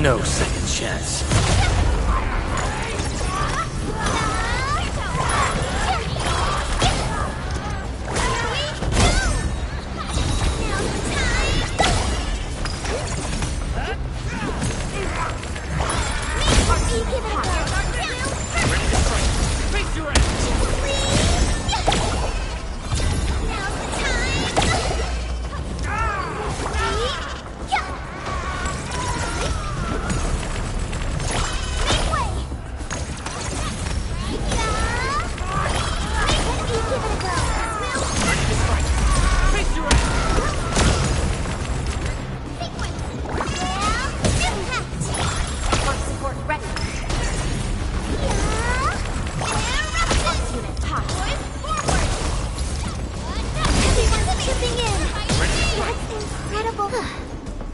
No second chance.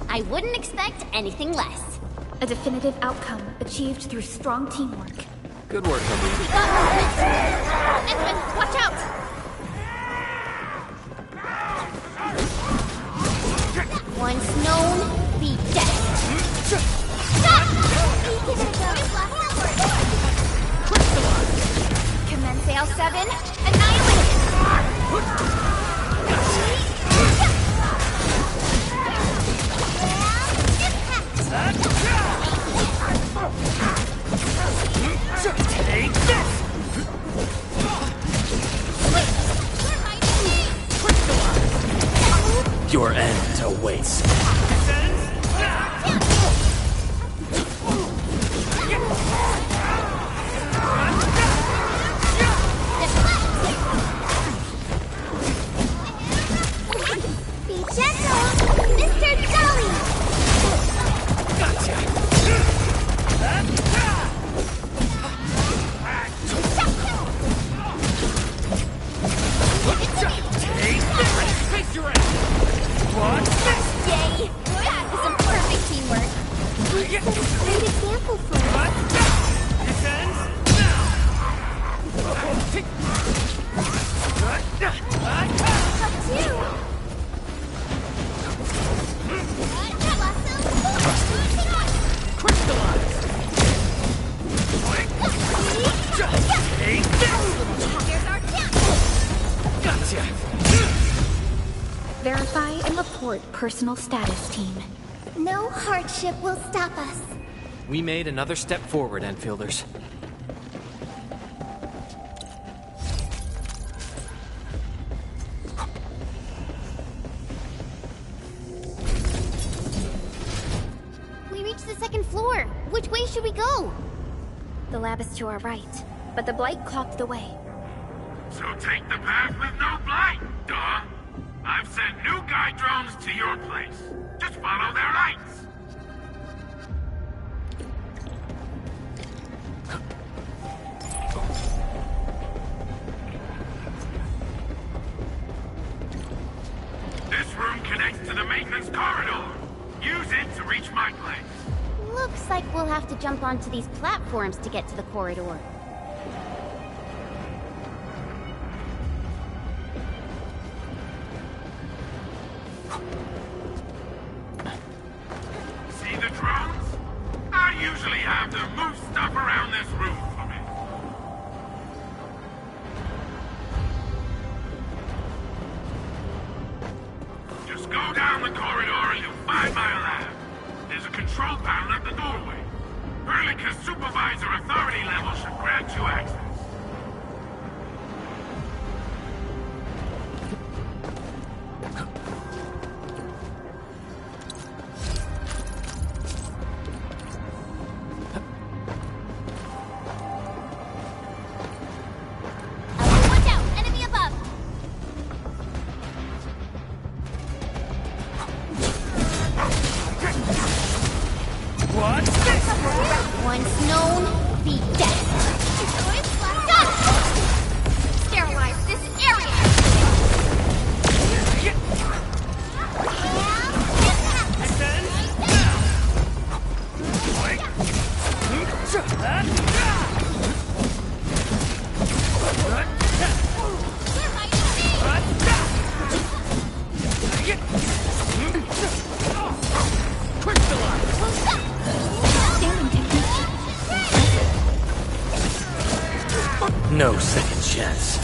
I wouldn't expect anything less. A definitive outcome achieved through strong teamwork. Good work, Elise. We got movement! Edmund, watch out! Once known, be dead. Commence L7, annihilate! Take this! Your end awaits. Be gentle, Mr. Jolly! Gotcha! Take this! Face your ass! What? Yay! That was some perfect teamwork. Great example for us. This ends Verify and report personal status, team. No hardship will stop us. We made another step forward, Enfielders. We reached the second floor. Which way should we go? The lab is to our right, but the blight clocked the way. So take the path with no blight, duh. I've sent new guide drones to your place. Just follow their lights. This room connects to the maintenance corridor. Use it to reach my place. Looks like we'll have to jump onto these platforms to get to the corridor. See the drones? I usually have them move stuff around this room for me. Just go down the corridor and you'll find my lab. There's a control control panel at the doorway. Perlica's supervisor authority level should grant you access. Watch out! Enemy above! Once known, be dead. Stop! Sterilize this area! No second chance.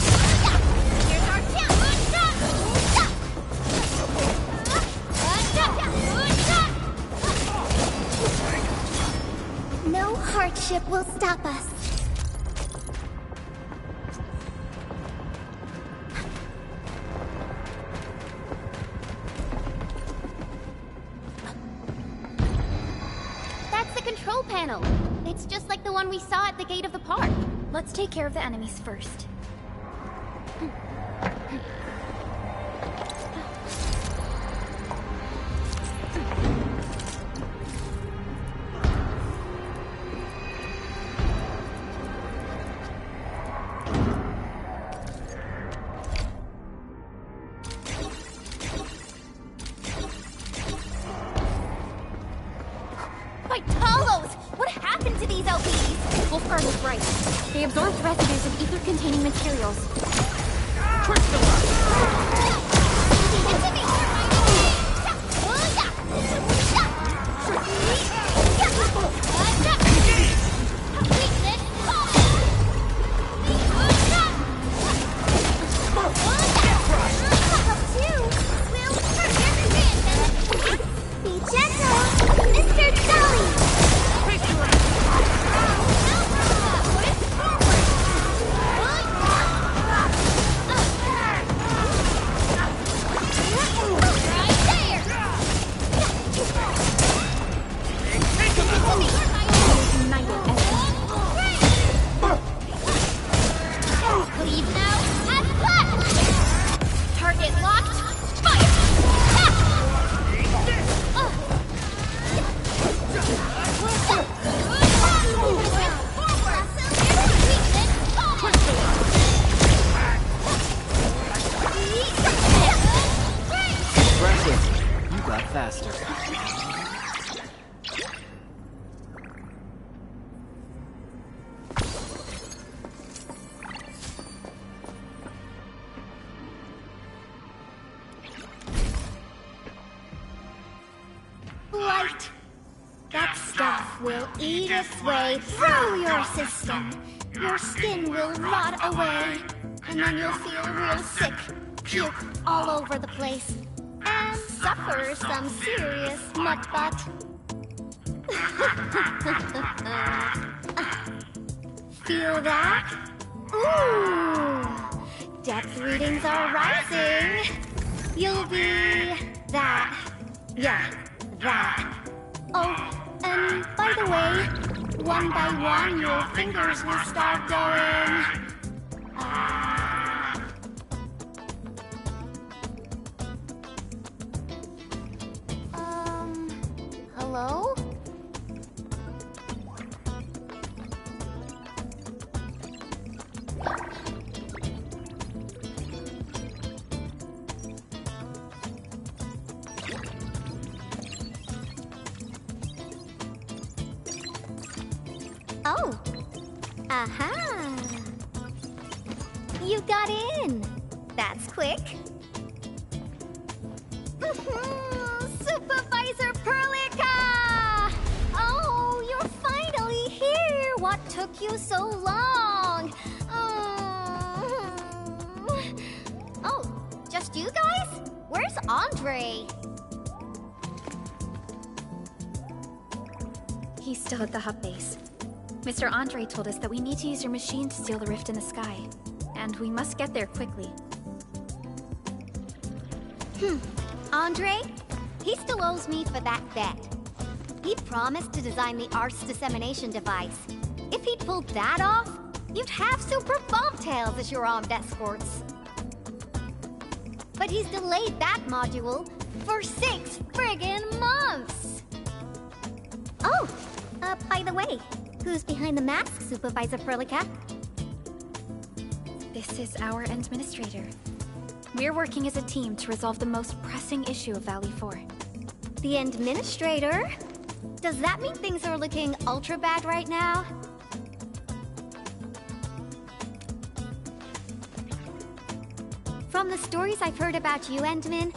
No hardship will stop us. That's the control panel. It's just like the one we saw at the gate of the park. Let's take care of the enemies first. Vitalos! What happened to these LPs? Wolfgar was right. They absorbed residues of ether-containing materials. Be gentle, Mr. Sully! Leave now, as planned! Target locked, fire! Impressive. You got faster. Light! That stuff will eat its way through your system. Your skin will rot away. And then you'll feel real sick. Puke all over the place. And suffer some serious mutt butt. Feel that? Ooh! Depth readings are rising. You'll be that. Yeah, that. Oh, and by the way, one by one your fingers will start going. Hello? Oh. Aha. You got in. That's quick. Supervisor Perlica! Oh, you're finally here. What took you so long? Oh, just you guys? Where's Andre? He's still at the hub base. Mr. Andre told us that we need to use your machine to steal the rift in the sky. And we must get there quickly. Andre? He still owes me for that bet. He promised to design the Art's dissemination device. If he'd pulled that off, you'd have super bobtails as your armed escorts. But he's delayed that module for 6 friggin' months! Oh, by the way, who's behind the mask, Supervisor Perlica? This is our administrator. We're working as a team to resolve the most pressing issue of Valley 4. The administrator? Does that mean things are looking ultra bad right now? From the stories I've heard about you, Endman,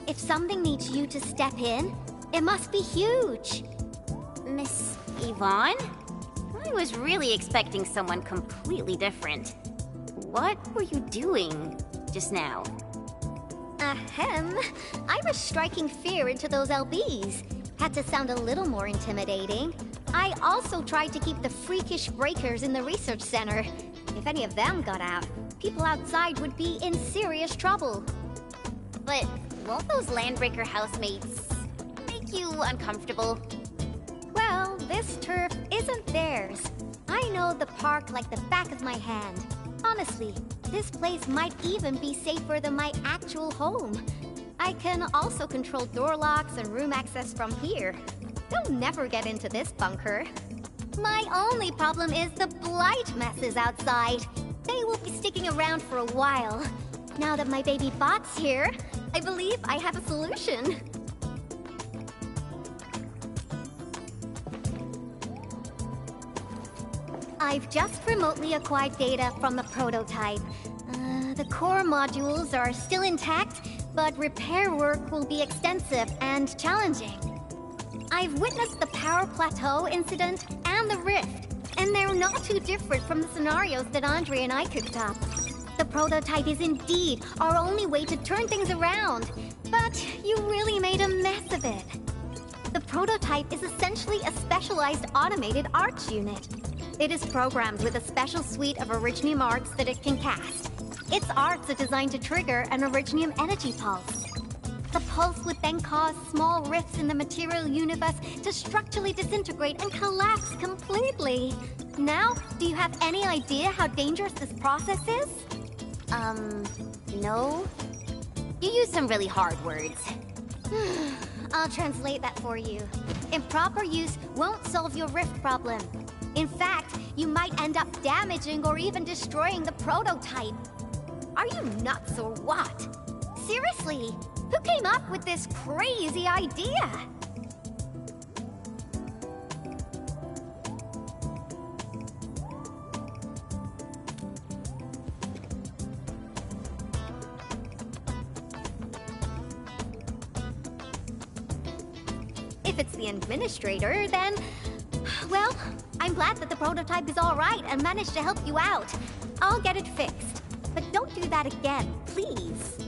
if something needs you to step in, it must be huge. Miss Yvonne? I was really expecting someone completely different. What were you doing just now? Ahem. I was striking fear into those LBs. Had to sound a little more intimidating. I also tried to keep the freakish breakers in the research center. If any of them got out, people outside would be in serious trouble. But won't those Landbreaker housemates make you uncomfortable? Well, this turf isn't theirs. I know the park like the back of my hand. Honestly, this place might even be safer than my actual home. I can also control door locks and room access from here. They'll never get into this bunker. My only problem is the blight messes outside. They will be sticking around for a while. Now that my baby bot's here, I believe I have a solution. I've just remotely acquired data from the prototype. The core modules are still intact, but repair work will be extensive and challenging. I've witnessed the power plateau incident and the rift, and they're not too different from the scenarios that Andre and I cooked up. The prototype is indeed our only way to turn things around, but you really made a mess of it. The prototype is essentially a specialized automated arts unit. It is programmed with a special suite of Originium arts that it can cast. Its arts are designed to trigger an Originium energy pulse. The pulse would then cause small rifts in the material universe to structurally disintegrate and collapse completely. Now, do you have any idea how dangerous this process is? No. You use some really hard words. I'll translate that for you. Improper use won't solve your rift problem. In fact, you might end up damaging or even destroying the prototype. Are you nuts or what? Seriously, who came up with this crazy idea? If it's the administrator, then... well, I'm glad that the prototype is all right and managed to help you out. I'll get it fixed. But don't do that again, please.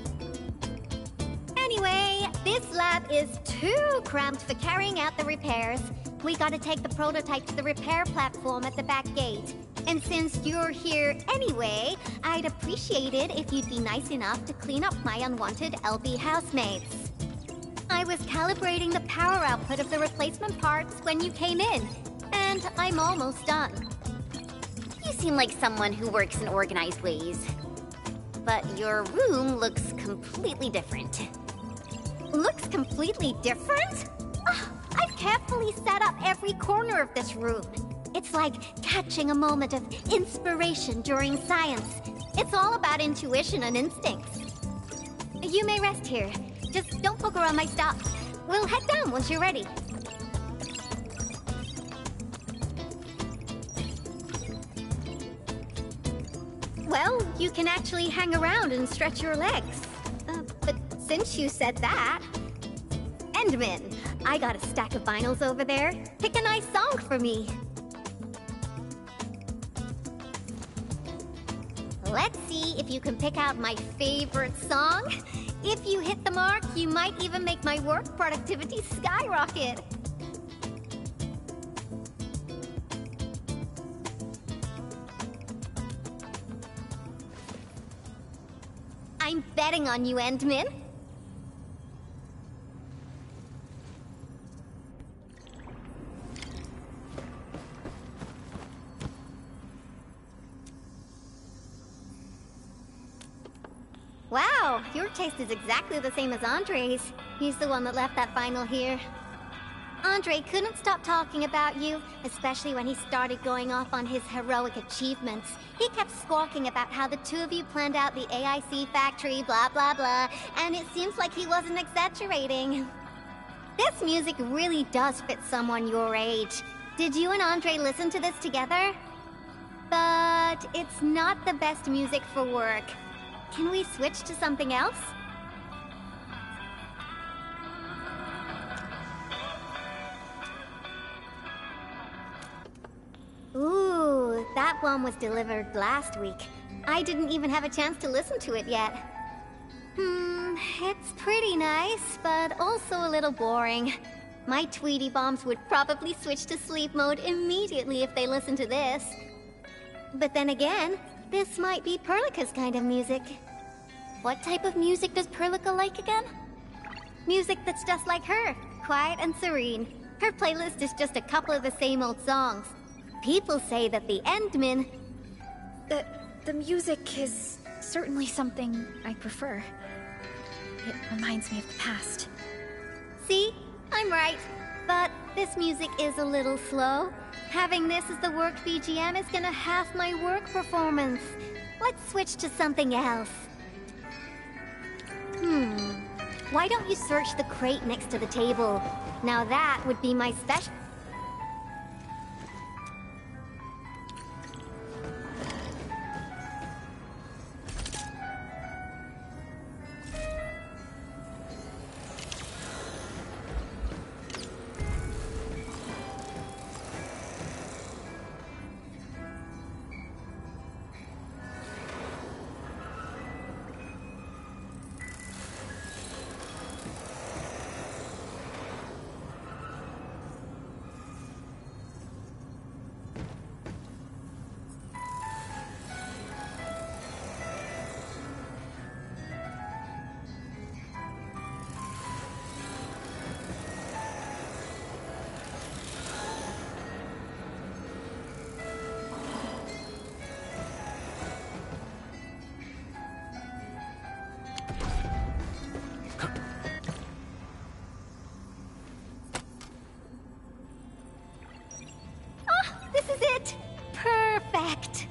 Anyway, this lab is too cramped for carrying out the repairs. We gotta take the prototype to the repair platform at the back gate. And since you're here anyway, I'd appreciate it if you'd be nice enough to clean up my unwanted LB housemates. I was calibrating the power output of the replacement parts when you came in, and I'm almost done. You seem like someone who works in organized ways. But your room looks completely different. Looks completely different? I've carefully set up every corner of this room. It's like catching a moment of inspiration during science. It's all about intuition and instincts. You may rest here. Just don't poke around my stuff. We'll head down once you're ready. Well, you can actually hang around and stretch your legs. But since you said that... Endman, I got a stack of vinyls over there. Pick a nice song for me. Let's see if you can pick out my favorite song. If you hit the mark, you might even make my work productivity skyrocket. I'm betting on you, Endmin. Wow, your taste is exactly the same as Andre's. He's the one that left that vinyl here. Andre couldn't stop talking about you, especially when he started going off on his heroic achievements. He kept squawking about how the two of you planned out the AIC factory, blah blah blah, and it seems like he wasn't exaggerating. This music really does fit someone your age. Did you and Andre listen to this together? But it's not the best music for work. Can we switch to something else? Ooh, that one was delivered last week. I didn't even have a chance to listen to it yet. It's pretty nice, but also a little boring. My Tweety Bombs would probably switch to sleep mode immediately if they listened to this. But then again, this might be Perlica's kind of music. What type of music does Perlica like again? Music that's just like her, quiet and serene. Her playlist is just a couple of the same old songs. People say that the Endmin... The music is certainly something I prefer. It reminds me of the past. See? I'm right. But this music is a little slow. Having this as the work BGM is gonna half my work performance. Let's switch to something else. Why don't you search the crate next to the table? Now that would be my special... Perfect!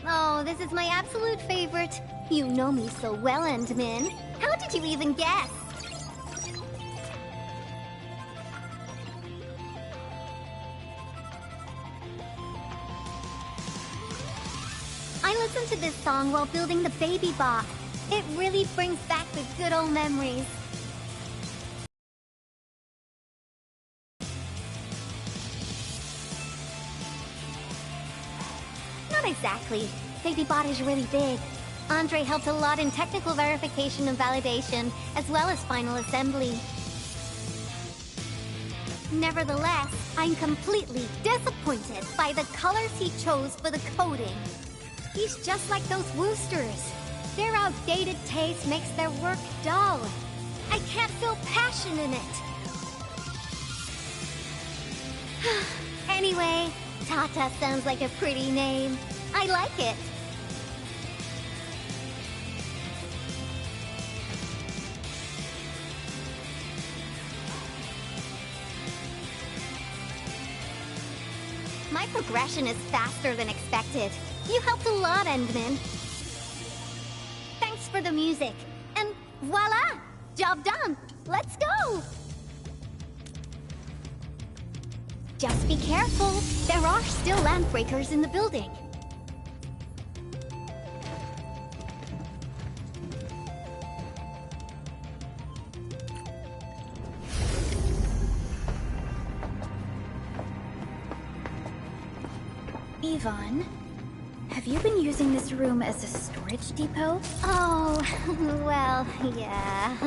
Oh, this is my absolute favorite. You know me so well, Endmin. How did you even guess? I listened to this song while building the baby bot. It really brings back the good old memories. Not exactly. Baby bot is really big. Andre helped a lot in technical verification and validation, as well as final assembly. Nevertheless, I'm completely disappointed by the colors he chose for the coding. He's just like those Woosters. Their outdated taste makes their work dull. I can't feel passion in it. Anyway, Tata sounds like a pretty name. I like it. My progression is faster than expected. You helped a lot, Endmin. Thanks for the music. And voila! Job done! Let's go! Just be careful. There are still landbreakers in the building. Yvonne, have you been using this room as a storage depot? Oh, well, yeah.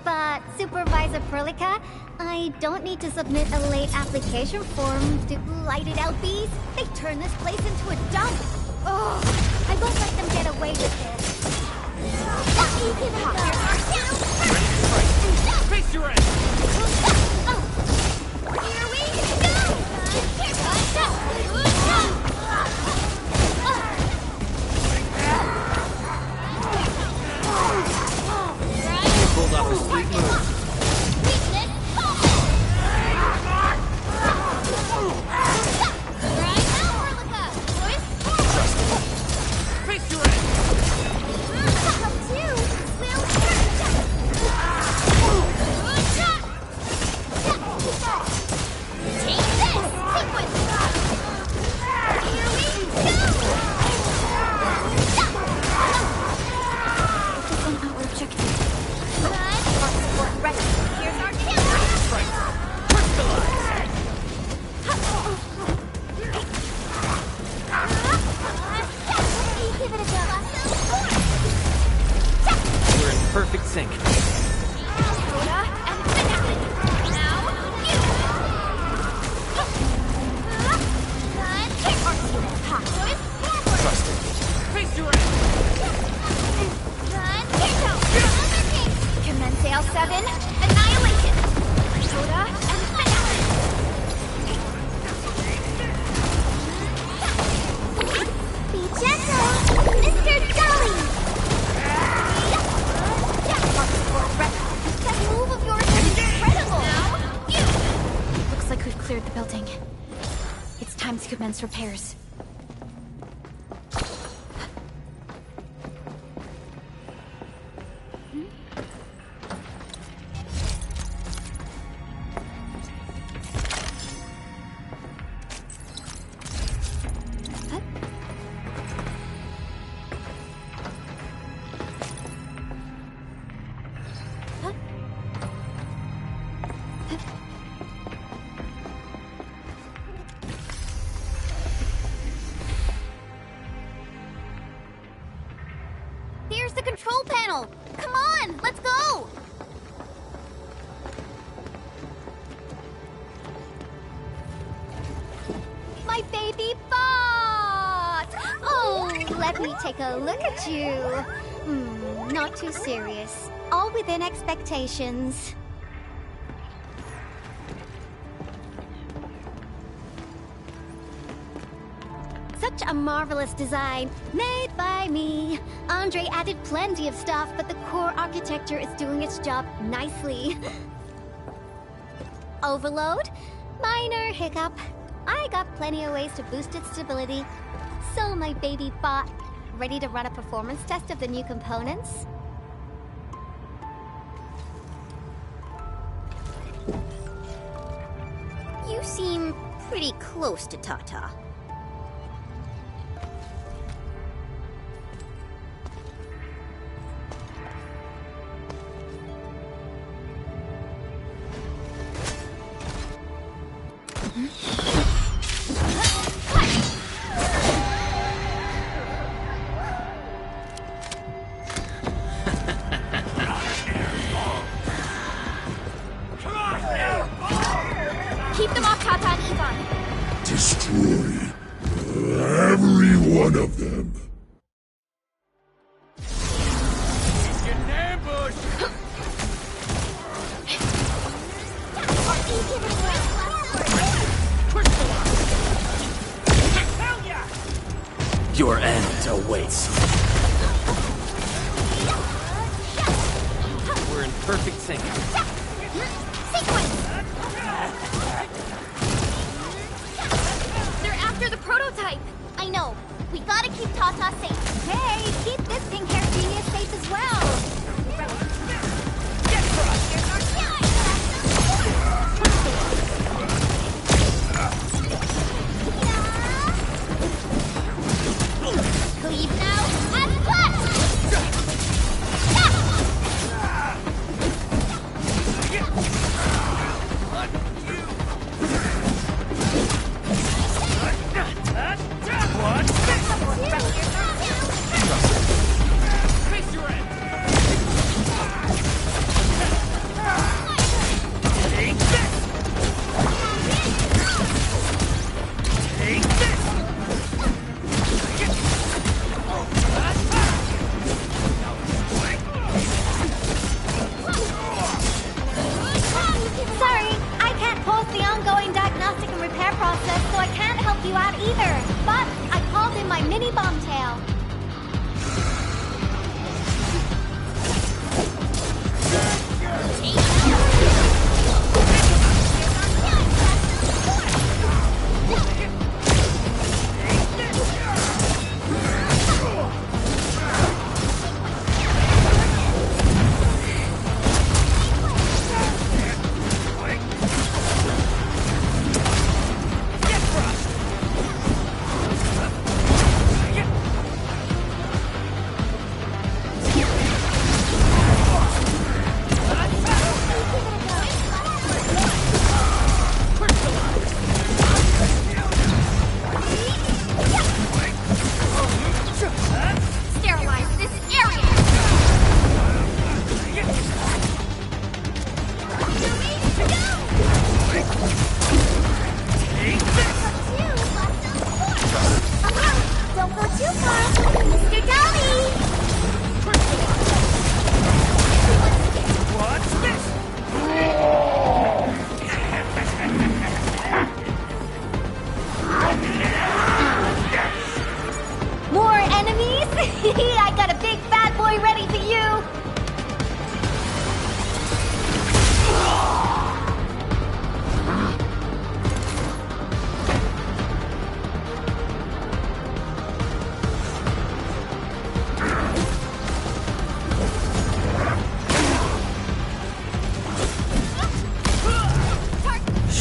But, Supervisor Perlica, I don't need to submit a late application form to lighted LBs. They turn this place into a dump. Oh, I won't let them get away with this. Give it up. Face your end! Here we go! Pulled off a sweet move. Face your end! We're in perfect sync. Trust it. Face your end! Commence L7, annihilation! Soda and finale! Be gentle, Mr. Dolly! That move of yours is incredible! Looks like we've cleared the building. It's time to commence repairs. Here's the control panel! Come on, let's go! My baby bot! Oh, let me take a look at you. Not too serious. All within expectations. Such a marvelous design, made by me. Andre added plenty of stuff, but the core architecture is doing its job nicely. Overload? Minor hiccup. I got plenty of ways to boost its stability. So my baby bot, ready to run a performance test of the new components? You seem pretty close to Tata. Keep them off Tata and Ivan. Destroy every one of them. Get an ambush! Your end awaits. We're in perfect sync. They're after the prototype. I know. We gotta keep Tata safe. Hey, keep this pink hair genius safe as well. Cleave now and cut! Face your end! process, so I can't help you out either. But I called in my mini bomb tail.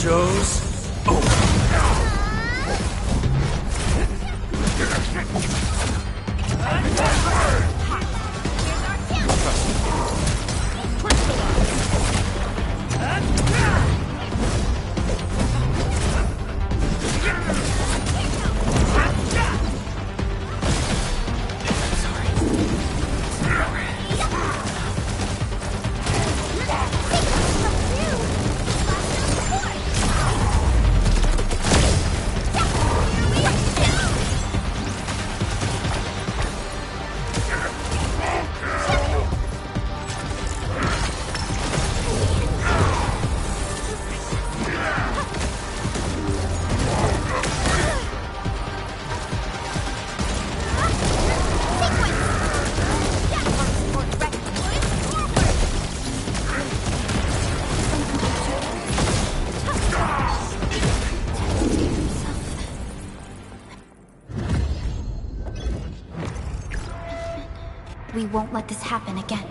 Show's over. We won't let this happen again.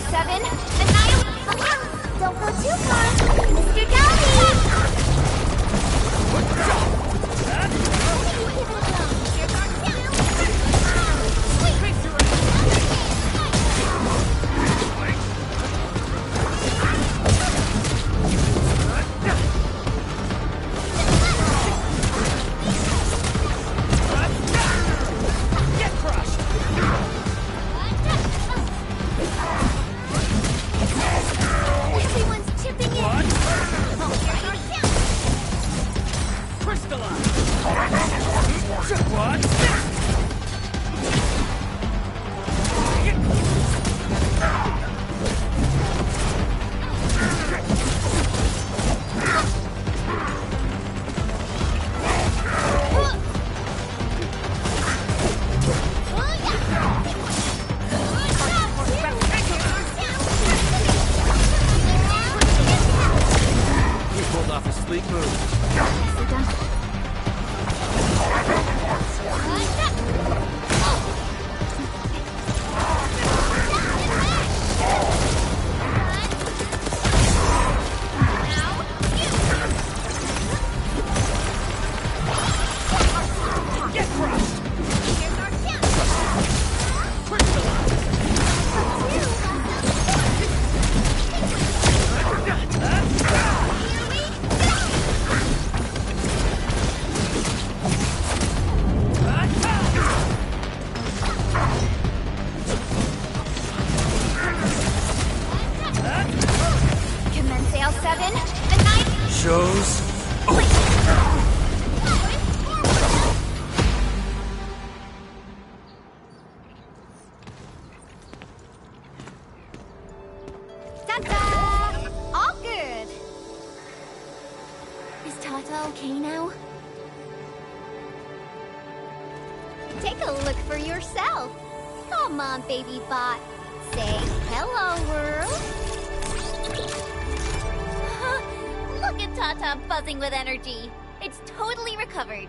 L7, annihilate... Don't go too far, Mr. Downey! Shows Ta-da! All good! Is Tata okay now? Take a look for yourself. Come on, baby bot. Say hello, world. Look at Tata buzzing with energy. It's totally recovered.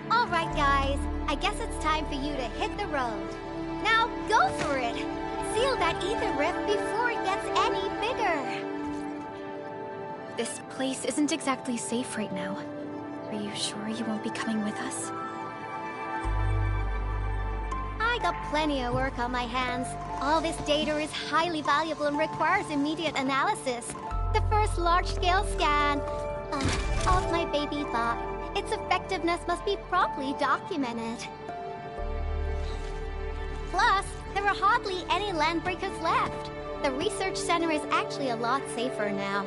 All right, guys. I guess it's time for you to hit the road. Now, go for it. Seal that ether rift before it gets any bigger. This place isn't exactly safe right now. Are you sure you won't be coming with us? I got plenty of work on my hands. All this data is highly valuable and requires immediate analysis. The first large-scale scan of my baby bot. Its effectiveness must be properly documented. Plus, there are hardly any landbreakers left. The research center is actually a lot safer now.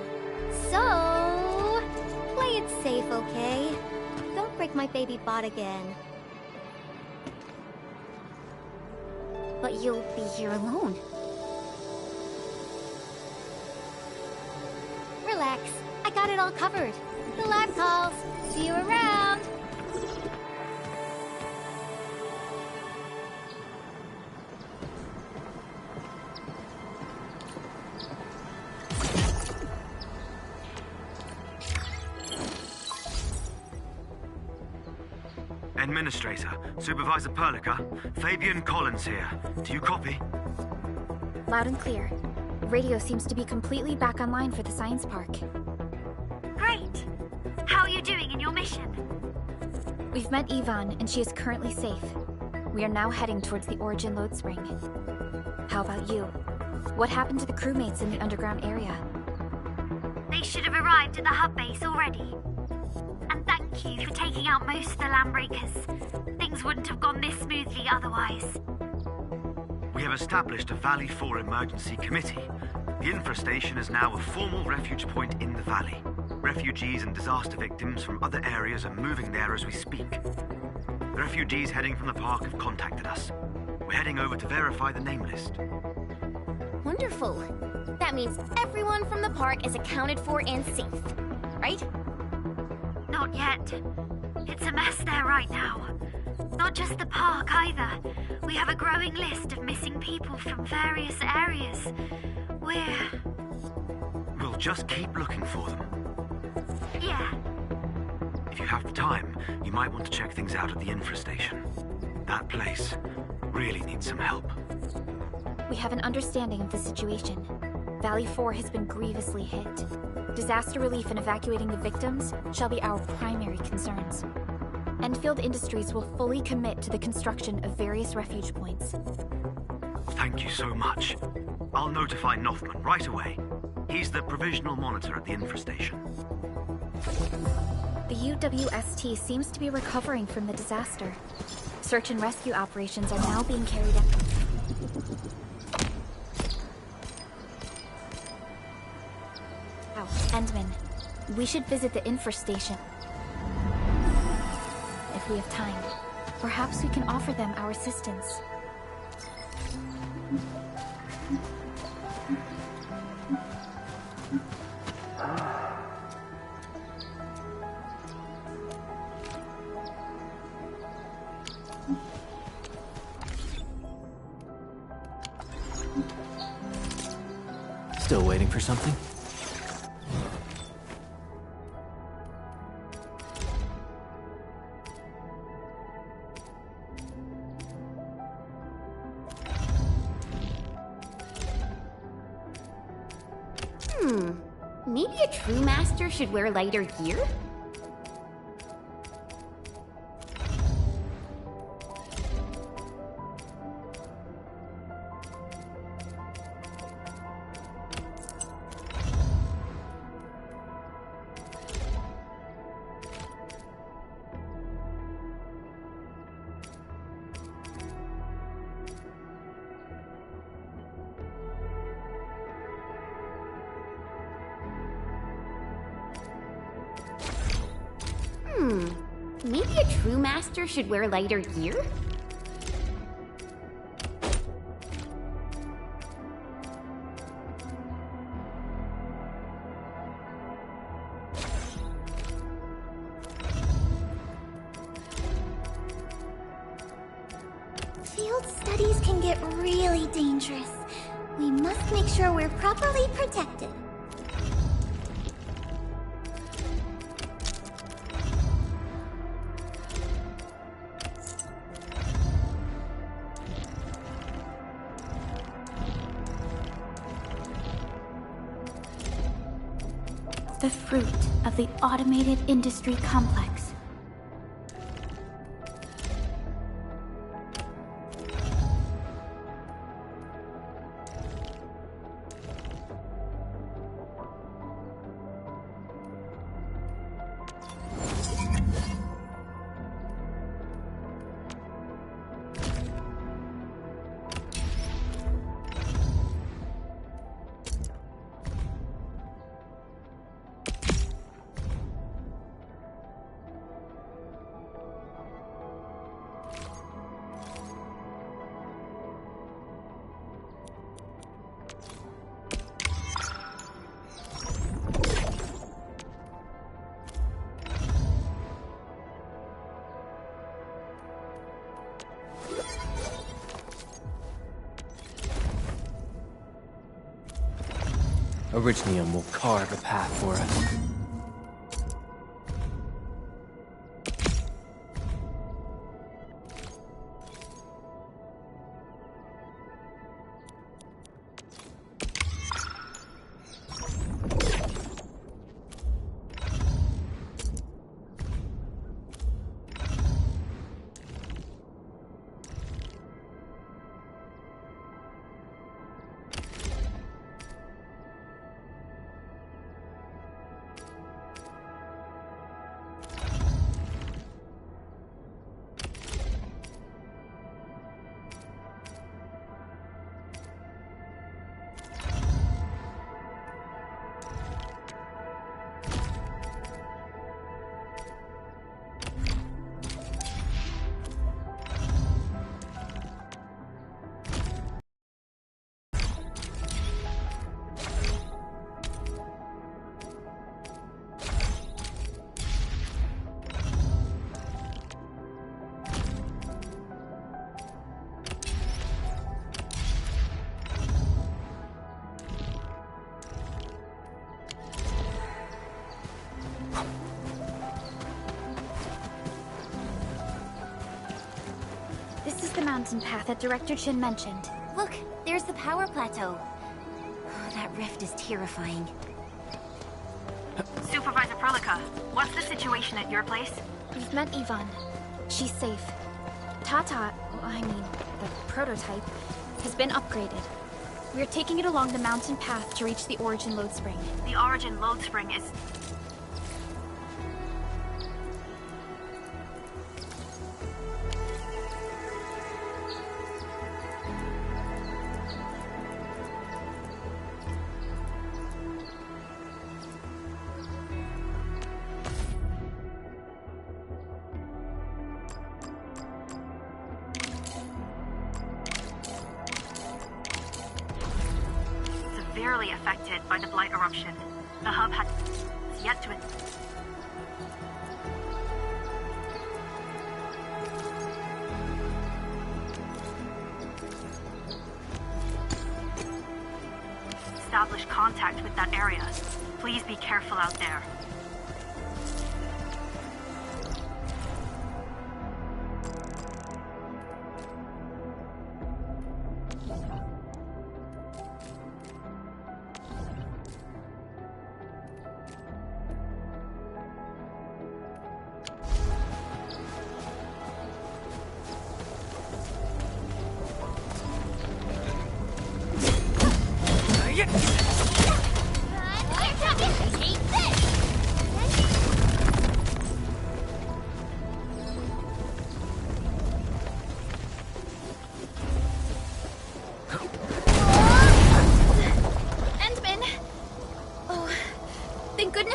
So, play it safe, okay? Don't break my baby bot again. But you'll be here alone. Relax. I got it all covered. The lab calls. See you around. Administrator, Supervisor Perlica, Fabian Collins here. Do you copy? Loud and clear. Radio seems to be completely back online for the science park. Great! How are you doing in your mission? We've met Yvonne, and she is currently safe. We are now heading towards the Origin load spring. How about you? What happened to the crewmates in the underground area? They should have arrived at the hub base already. And thank you for taking out most of the landbreakers. Things wouldn't have gone this smoothly otherwise. We have established a Valley 4 emergency committee. The infestation is now a formal refuge point in the valley. Refugees and disaster victims from other areas are moving there as we speak. The refugees heading from the park have contacted us. We're heading over to verify the name list. Wonderful. That means everyone from the park is accounted for and safe, right? Not yet. It's a mess there right now. Not just the park either. We have a growing list of missing people from various areas. We'll just keep looking for them. Yeah. If you have the time, you might want to check things out at the infra station. That place really needs need some help. We have an understanding of the situation. Valley 4 has been grievously hit. Disaster relief and evacuating the victims shall be our primary concerns. Endfield Industries will fully commit to the construction of various refuge points. Thank you so much. I'll notify Nothman right away. He's the provisional monitor at the infrastation. The UWST seems to be recovering from the disaster. Search and rescue operations are now being carried out. Endman, we should visit the infrastation. If we have time, perhaps we can offer them our assistance. Still waiting for something? Maybe a true master should wear lighter gear? Maybe a true master should wear lighter gear? Field studies can get really dangerous. We must make sure we're properly protected. The fruit of the automated industry complex. Orignium will carve a path for us. mountain path that Director Chin mentioned. Look, there's the power plateau. Oh, that rift is terrifying. Supervisor Perlica, what's the situation at your place? We've met Yvonne. She's safe. Tata, the prototype, has been upgraded. We're taking it along the mountain path to reach the Origin Load Spring. The Origin Load Spring is... severely affected by the Blight eruption. The hub has yet to... establish contact with that area. Please be careful out there.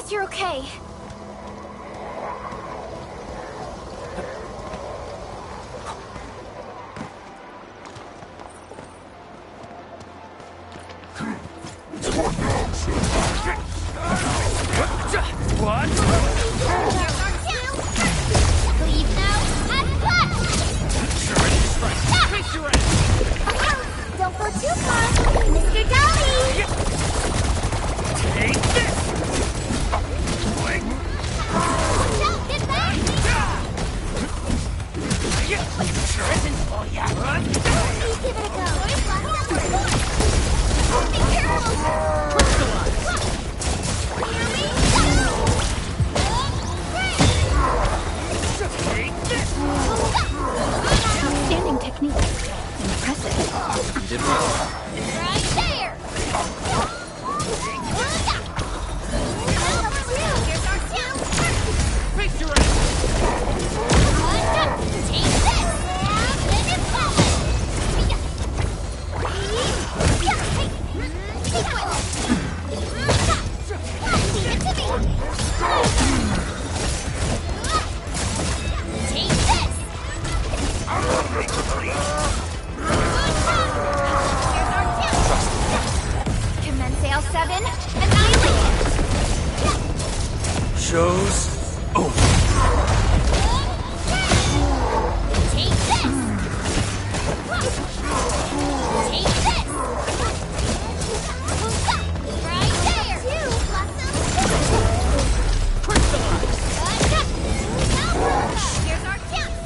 You're okay. Leave now and cut! Don't go too far, Mr. Dolly! Take this! Get back! Sure isn't for ya. Please give it a go. Be careful! Here we go! Take this! Outstanding technique. Impressive. You did well. Right there! Here's our two! Face your ass! Take this! Let it follow! Take this! Here's our two! Commence L7, annihilate! Show's over. Take this! Take this! Right there! Here's our chance!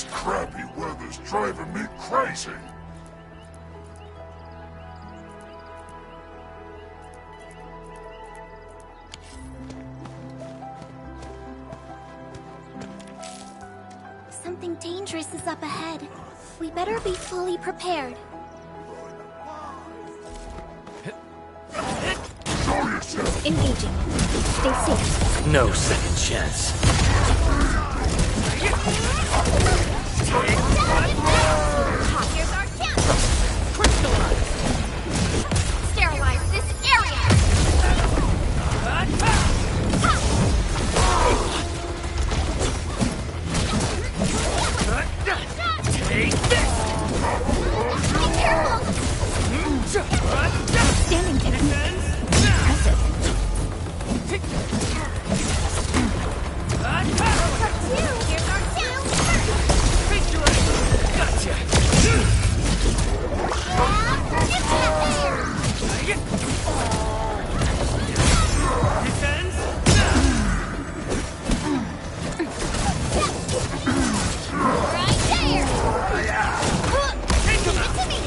This crappy weather's driving me crazy. Something dangerous is up ahead. We better be fully prepared. Engaging. Stay safe. No second chance. Here's our chance. Crystallize. Sterilize this area. Take this! Be careful. Standing there. Impressive. Here's our chance. Gotcha! Defense! Right there. Take him out! To me.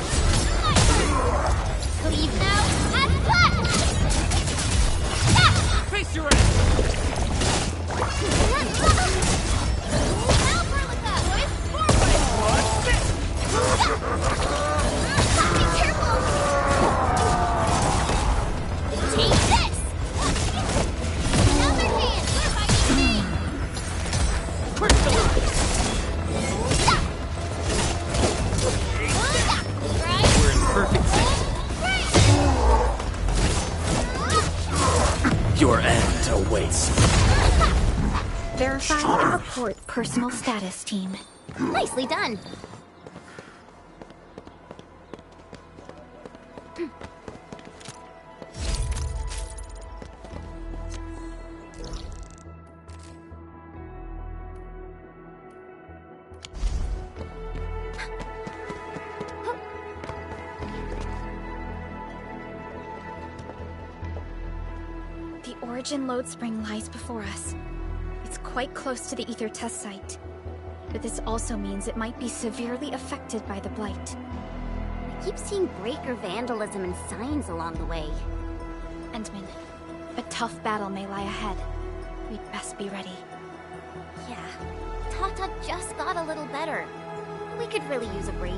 Leave now and cut. Face your ass! Now, Perlica, with forward. What's this? Be careful. Take this. Another hand. We're fighting me. Crystallize! Right. We're in perfect sync. Your end awaits. Verify and report personal status, team. Nicely done. The Origin load spring lies before us. It's quite close to the Ether test site. But this also means it might be severely affected by the Blight. I keep seeing breaker vandalism and signs along the way. Endman, a tough battle may lie ahead. We'd best be ready. Yeah, Tata just got a little better. We could really use a break.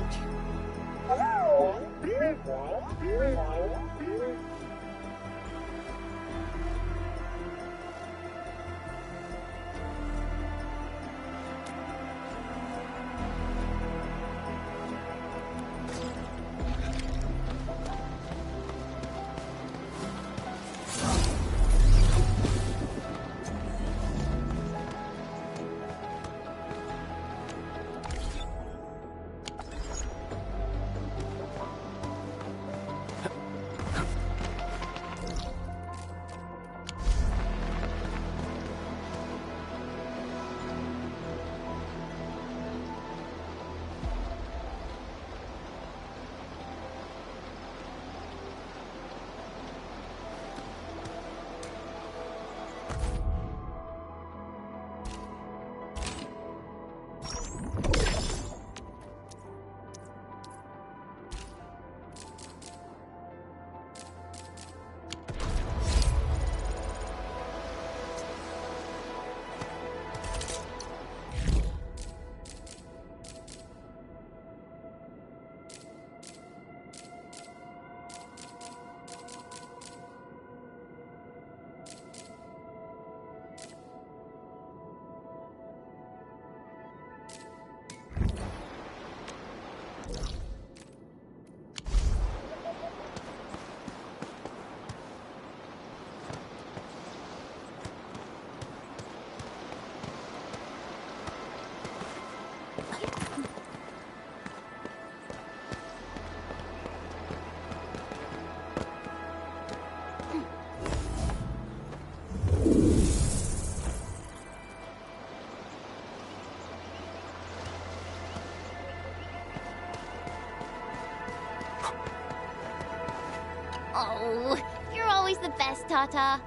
Oh, you're always the best, Tata.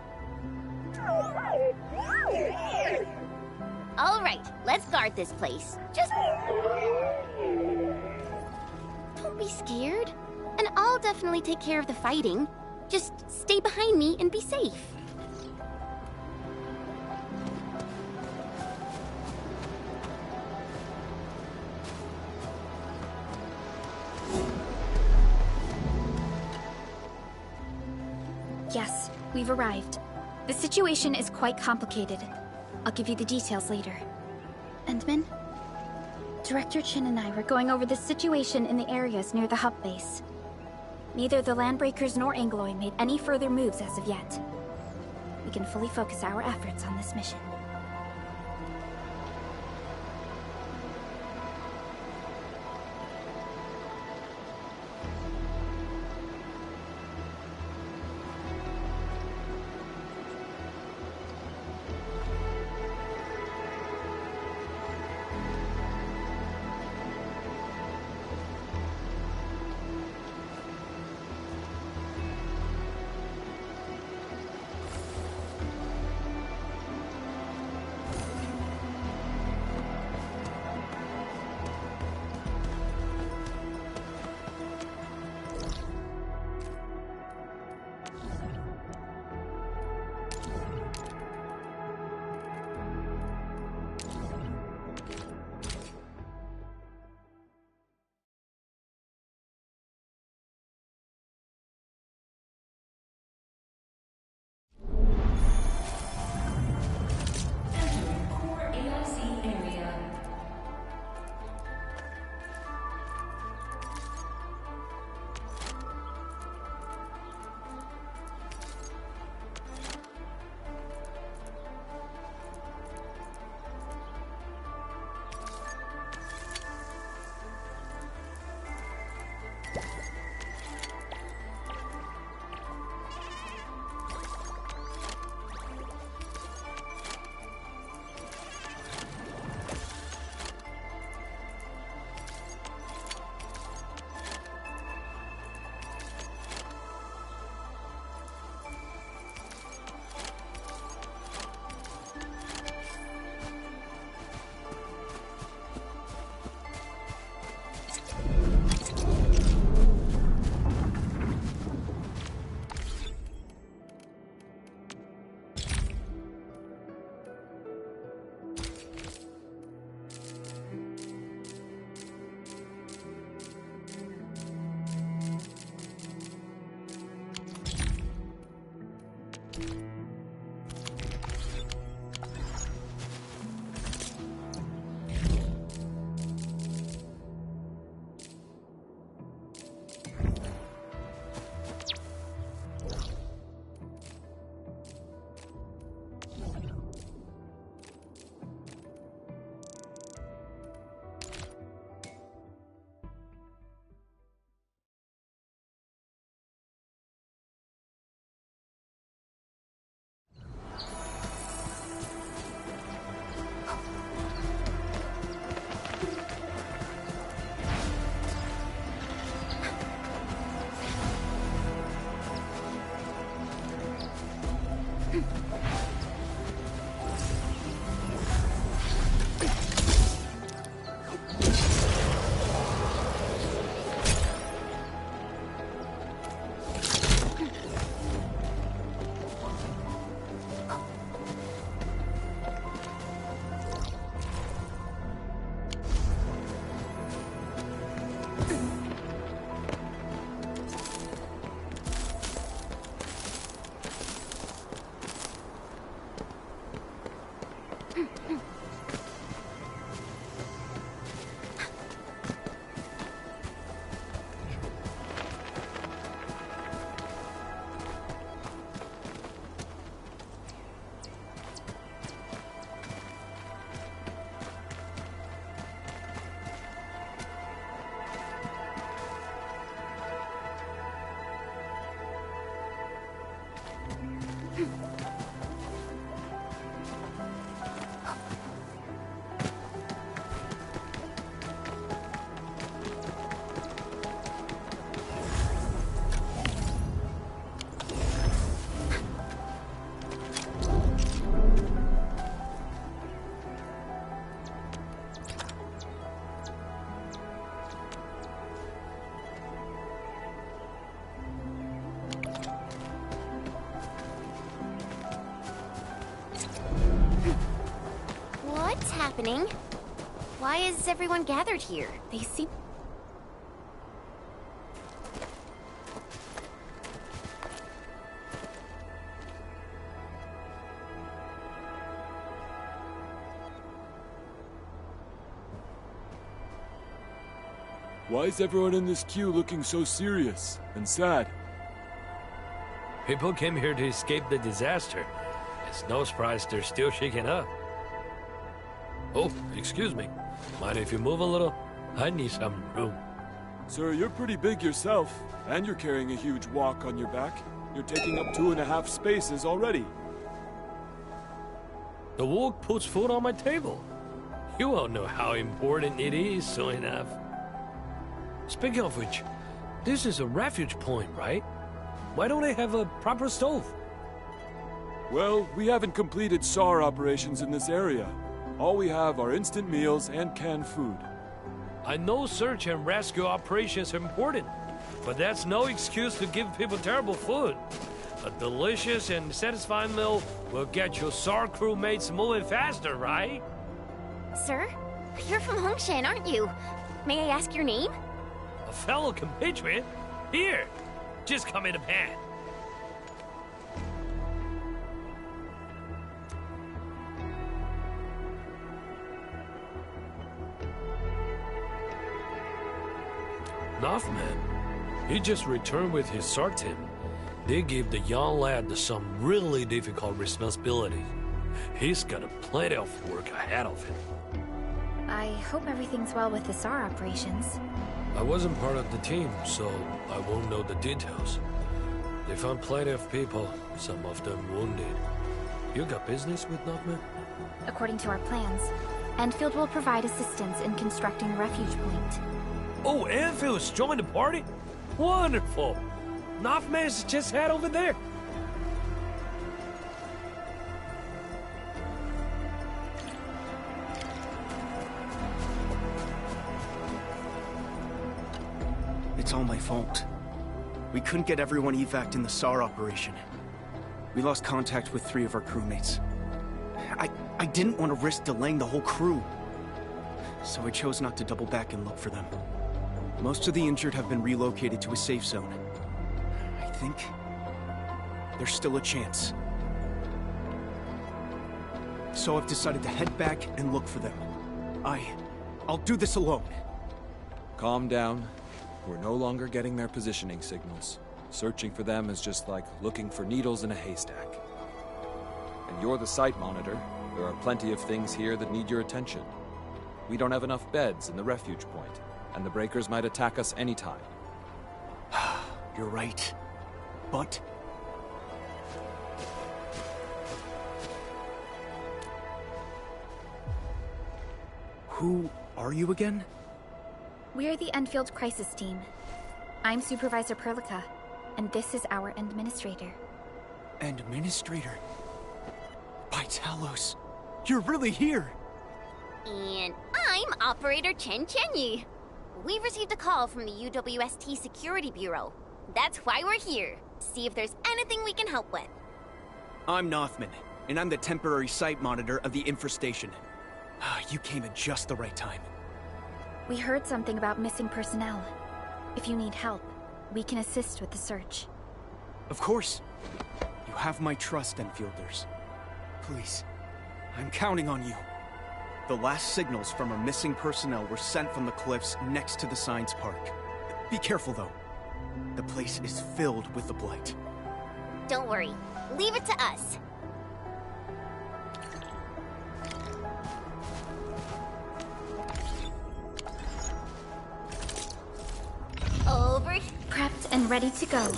All right, let's guard this place. Just... don't be scared. And I'll definitely take care of the fighting. Just stay behind me and be safe. Yes, we've arrived. The situation is quite complicated. I'll give you the details later. Endman? Director Chin and I were going over the situation in the areas near the hub base. Neither the Landbreakers nor Angloy made any further moves as of yet. We can fully focus our efforts on this mission. happening? Why is everyone gathered here? They seem... Why is everyone in this queue looking so serious and sad? People came here to escape the disaster. It's no surprise they're still shaking up. Oh, excuse me. Mind if you move a little? I need some room. Sir, you're pretty big yourself, and you're carrying a huge walk on your back. You're taking up 2.5 spaces already. The walk puts food on my table. You all know how important it is soon enough. Speaking of which, this is a refuge point, right? Why don't they have a proper stove? Well, we haven't completed SAR operations in this area. All we have are instant meals and canned food. I know search and rescue operations are important, but that's no excuse to give people terrible food. A delicious and satisfying meal will get your SAR crewmates moving faster, right? Sir? You're from Hongshan, aren't you? May I ask your name? A fellow compatriot? Here! Just come in a pan. Nothman. He just returned with his SAR team. They gave the young lad some really difficult responsibilities. He's got plenty of work ahead of him. I hope everything's well with the SAR operations. I wasn't part of the team, so I won't know the details. They found plenty of people, some of them wounded. You got business with Nothman? According to our plans, Endfield will provide assistance in constructing a refuge point. Oh, Enfield's joined the party? Wonderful! Nothman's just head over there. It's all my fault. We couldn't get everyone evac'd in the SAR operation. We lost contact with 3 of our crewmates. I didn't want to risk delaying the whole crew. So I chose not to double back and look for them. Most of the injured have been relocated to a safe zone. I think there's still a chance. So I've decided to head back and look for them. I'll do this alone. Calm down. We're no longer getting their positioning signals. Searching for them is just like looking for needles in a haystack. And you're the site monitor. There are plenty of things here that need your attention. We don't have enough beds in the refuge point, and the breakers might attack us anytime. You're right. But... who are you again? We're the Endfield Crisis Team. I'm Supervisor Perlica, and this is our Administrator. Administrator? By Talos, you're really here! And I'm Operator Chen Chenyu. We received a call from the UWST Security Bureau. That's why we're here. See if there's anything we can help with. I'm Nothman, and I'm the temporary site monitor of the infestation. You came at just the right time. We heard something about missing personnel. If you need help, we can assist with the search. Of course. You have my trust, Enfielders. Please, I'm counting on you. The last signals from our missing personnel were sent from the cliffs next to the science park. Be careful, though. The place is filled with the Blight. Don't worry. Leave it to us. Over. Prepped and ready to go.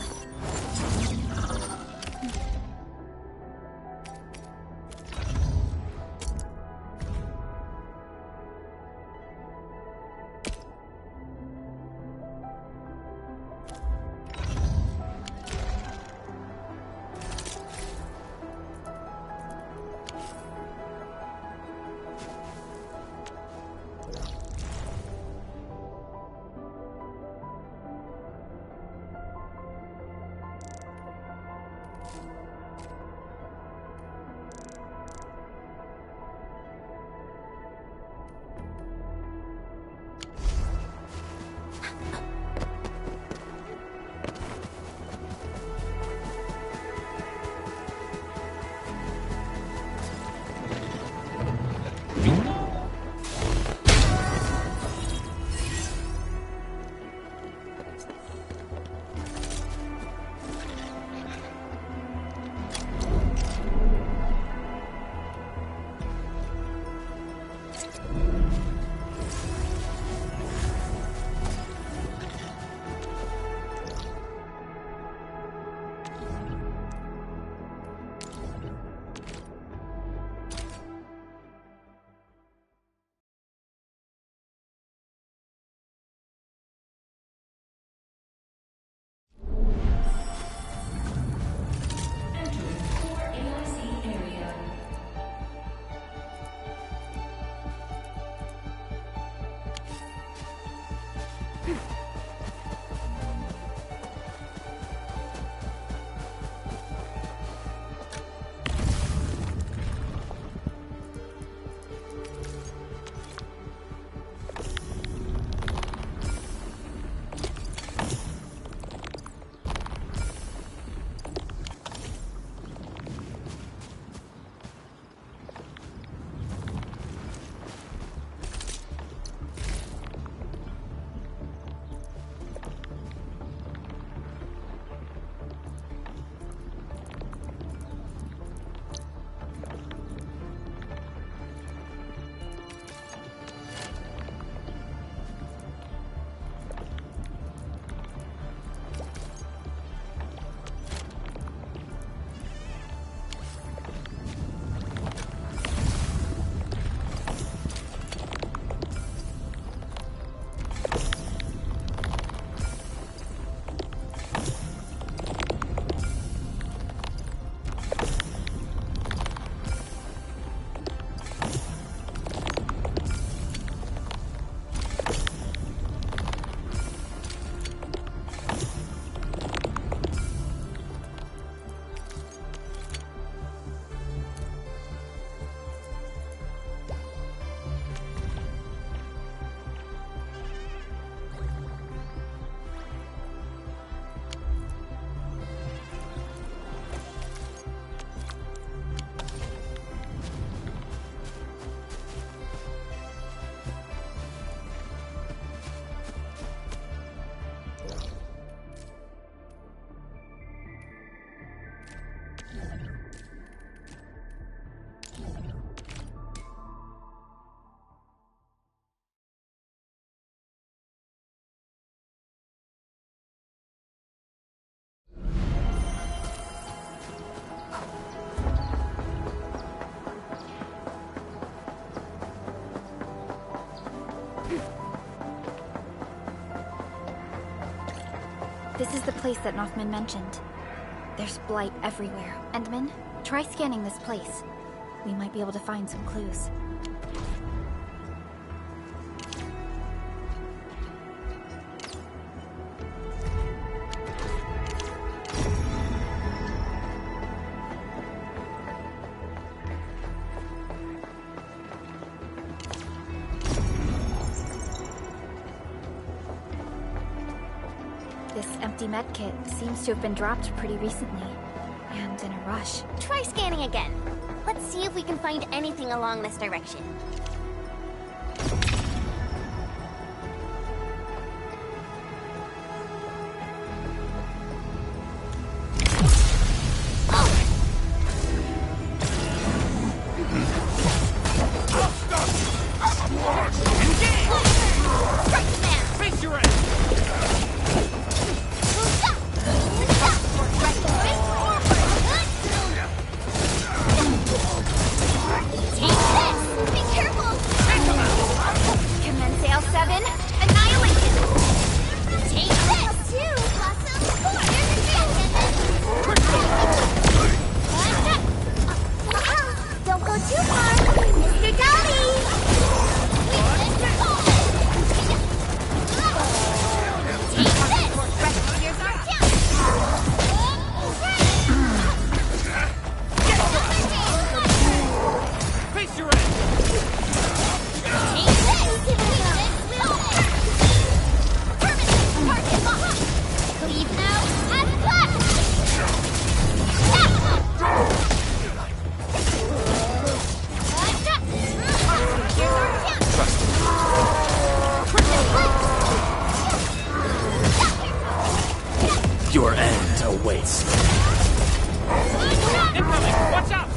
This is the place that Nothman mentioned. There's blight everywhere. Endman, try scanning this place. We might be able to find some clues. This empty medkit seems to have been dropped pretty recently, and in a rush. Try scanning again. Let's see if we can find anything along this direction. Your end awaits. Incoming! Watch out!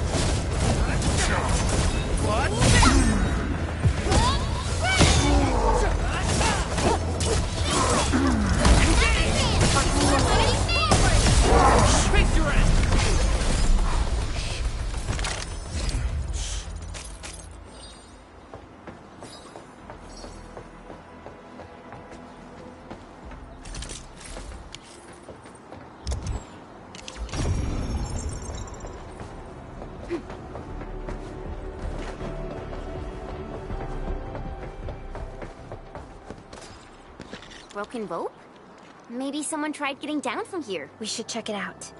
Face your end! broken rope? Maybe someone tried getting down from here. We should check it out.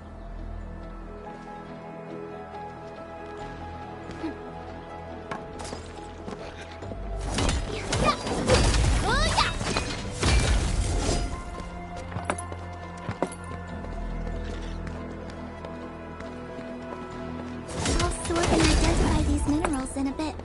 I'll sort and identify these minerals in a bit.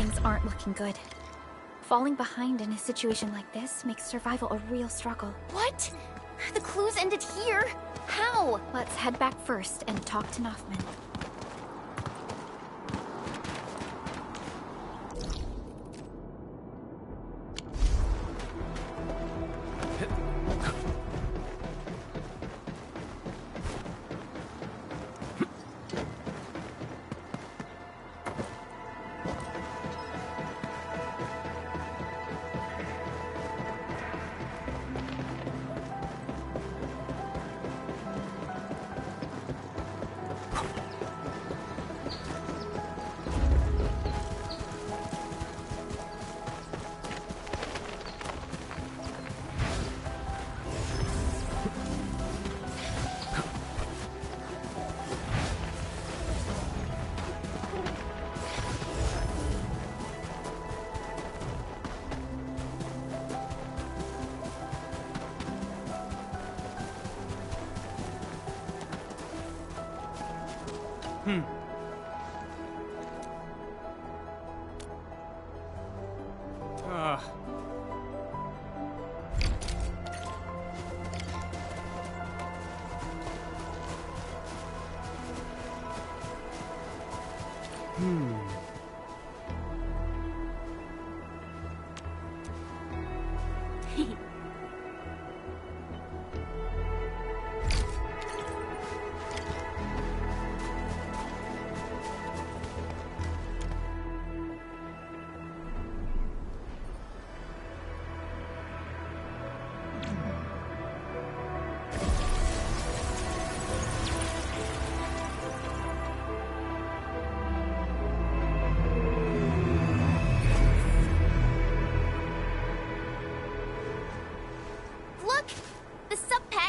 Things aren't looking good. Falling behind in a situation like this makes survival a real struggle. What? The clues ended here? How? Let's head back first and talk to Nothman.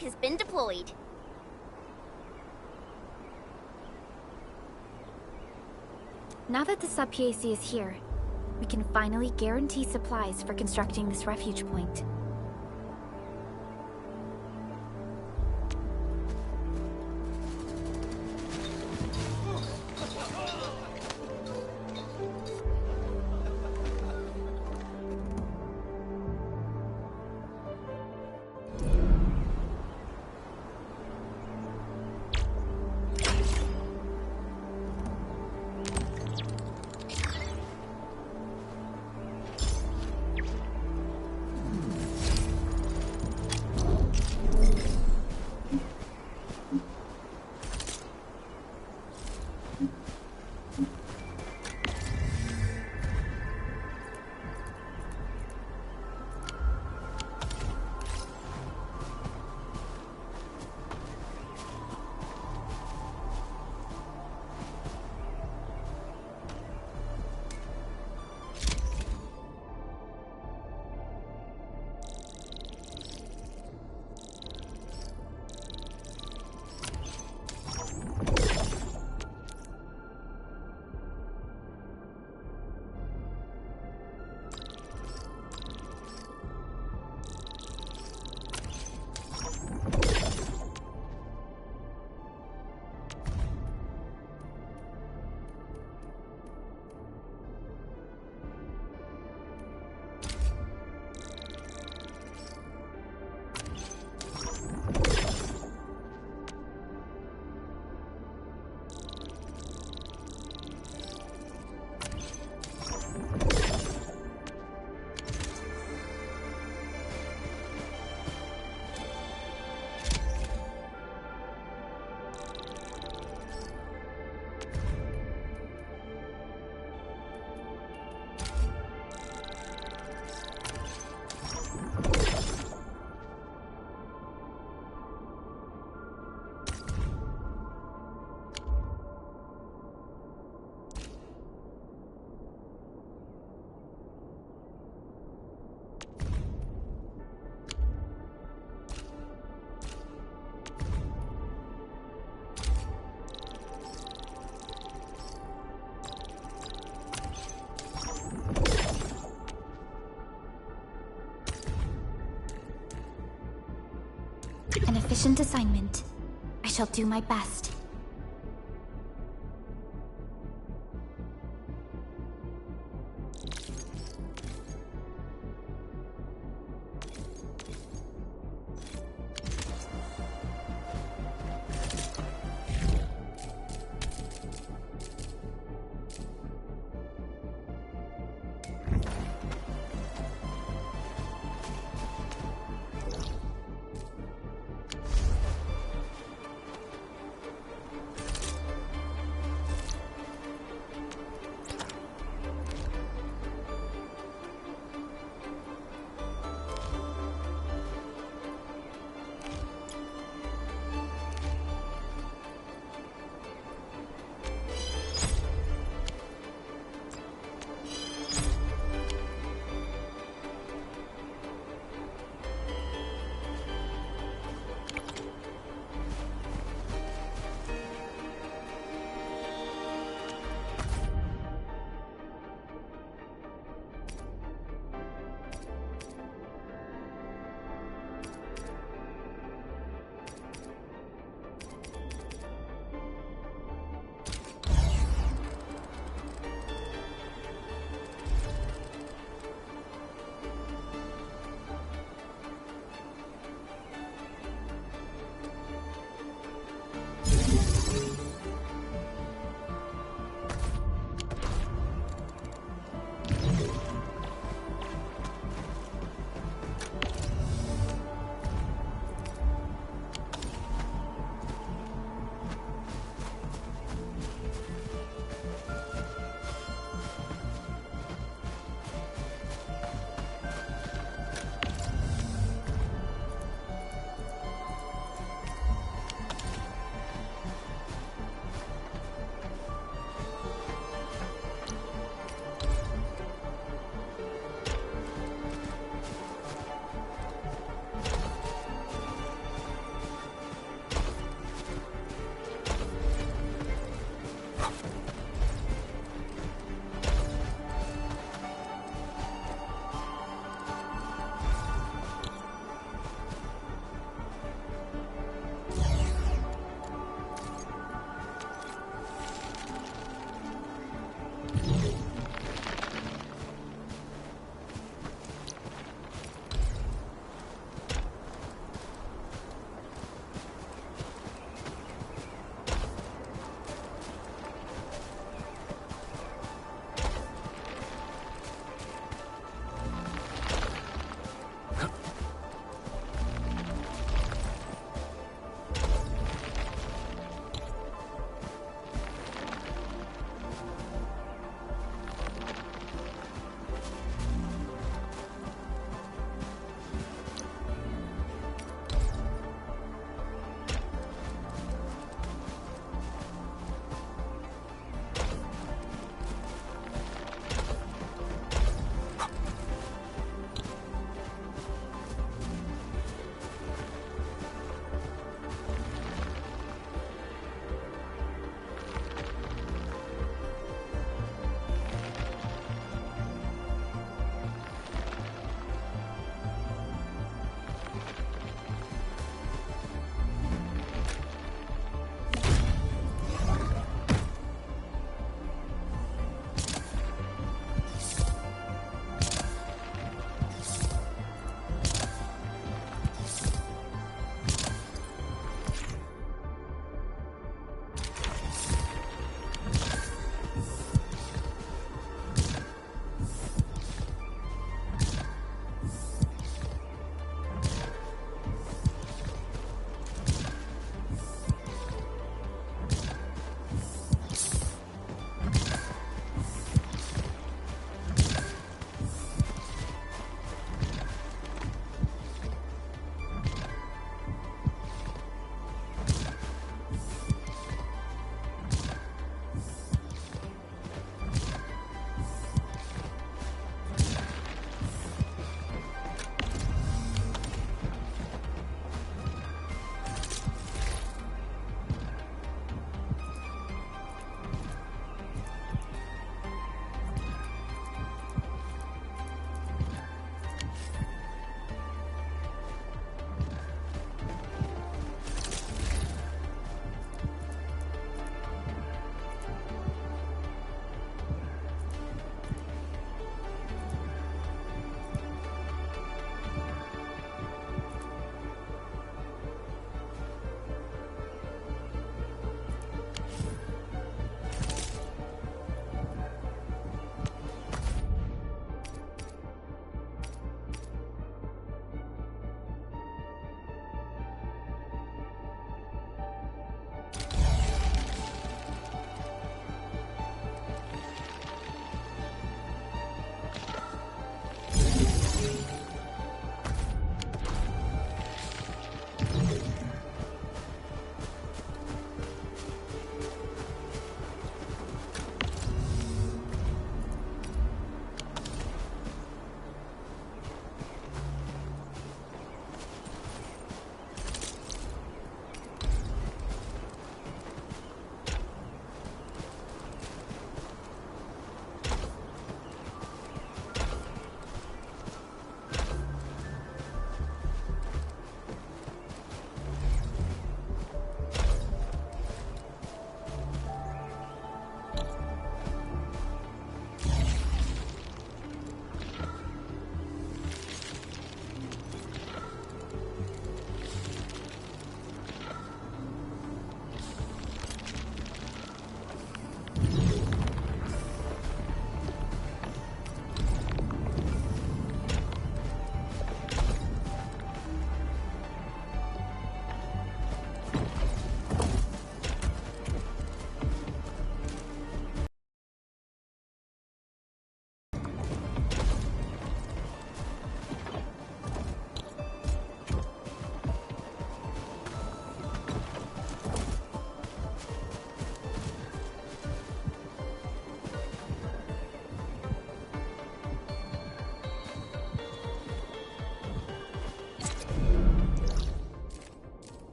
Has been deployed. Now that the sub-PAC is here, we can finally guarantee supplies for constructing this refuge point. Urgent assignment. I shall do my best.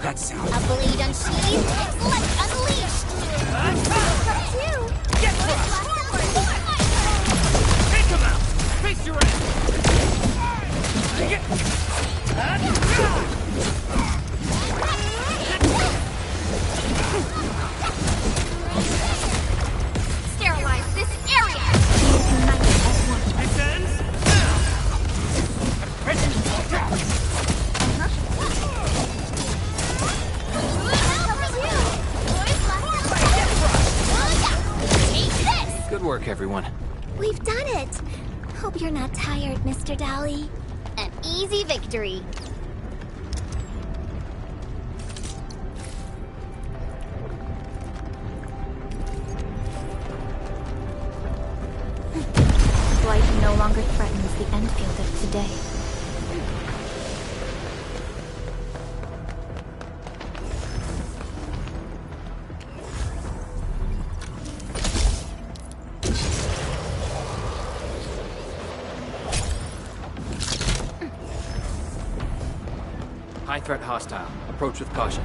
that sound? A blade unsheathed, light unleashed! Get crushed! Take him out! Face your ass! Sterilize this area! Defense! Good work, everyone. We've done it! Hope you're not tired, Mr. Dolly. An easy victory. Blight no longer threatens the Endfield of today. High threat hostile. Approach with caution.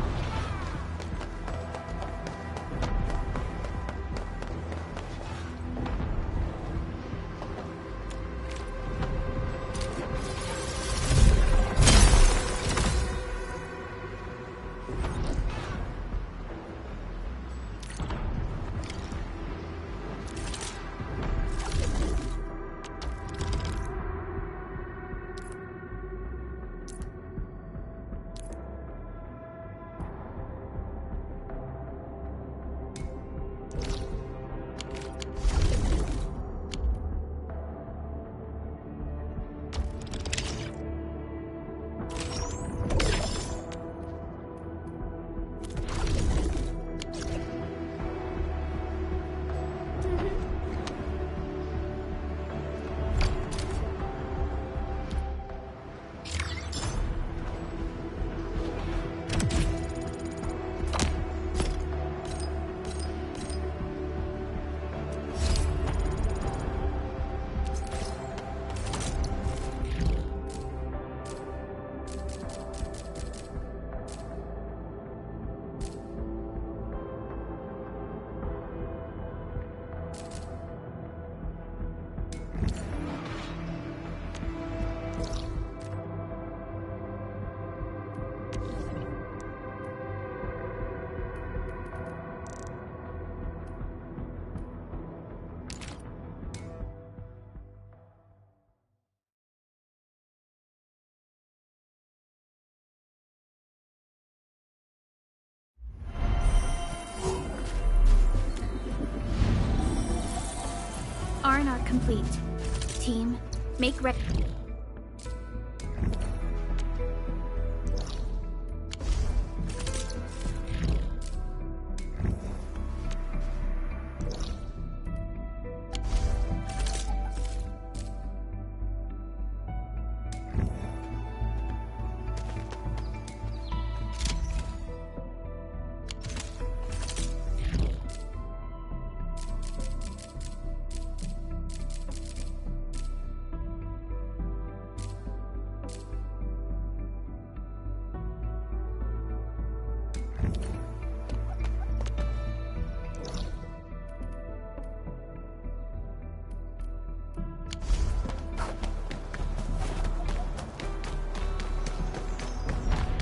R&R complete. Team, make ready.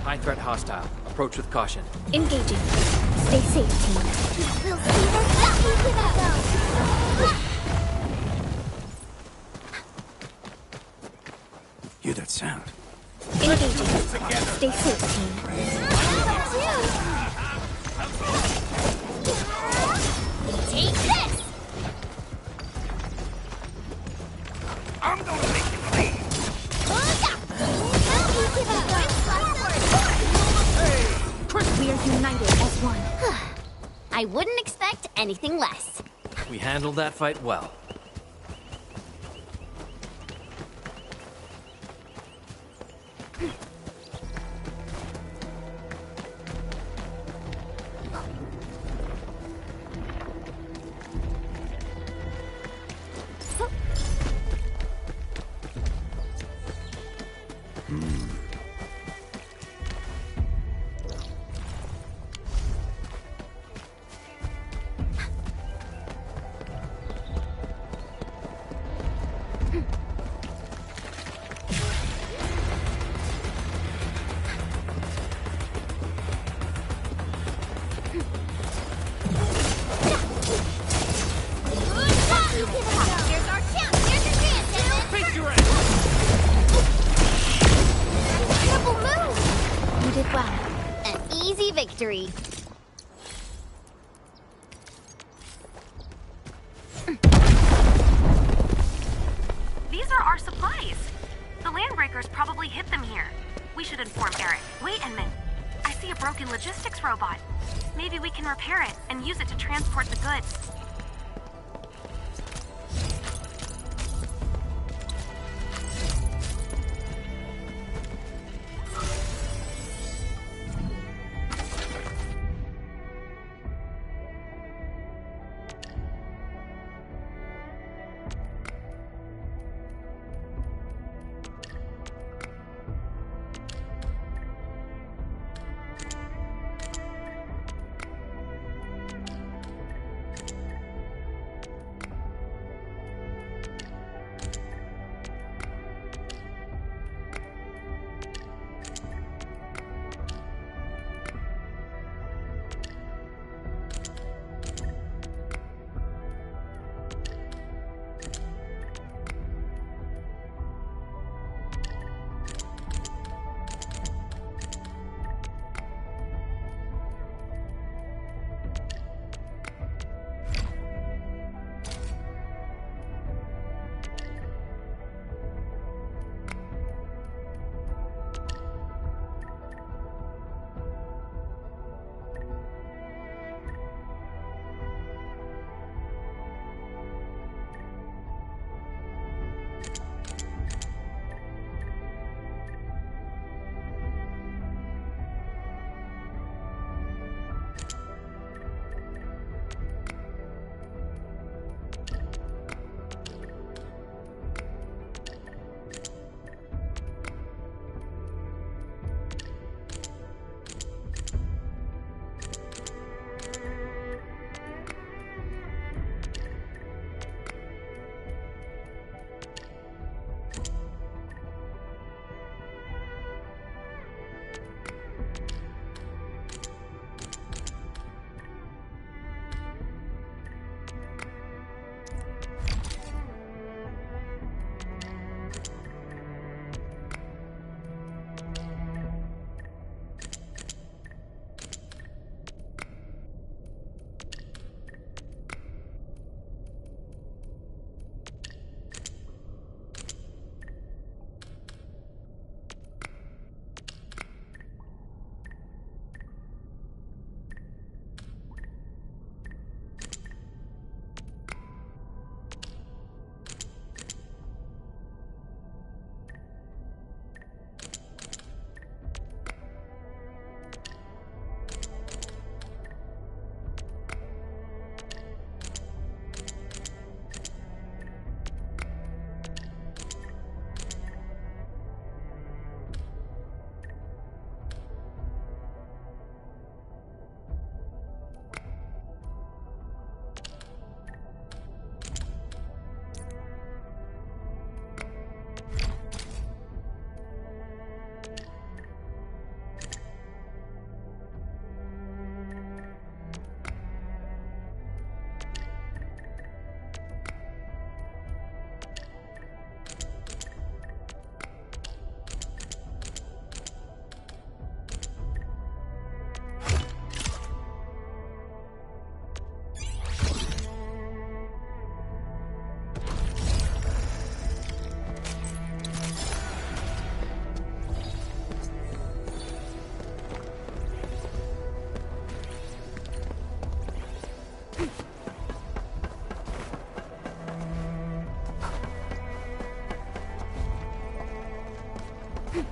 High threat hostile. Approach with caution. Engaging. Stay safe, team. We'll see this lucky without Hear that sound? Engaging. Stay safe, team. Take this! I'm gonna make you bleed! We are united as one. I wouldn't expect anything less. We handled that fight well. victory. These are our supplies. The landbreakers probably hid them here. We should inform Eric. Wait a minute. I see a broken logistics robot. Maybe we can repair it and use it to transport the goods.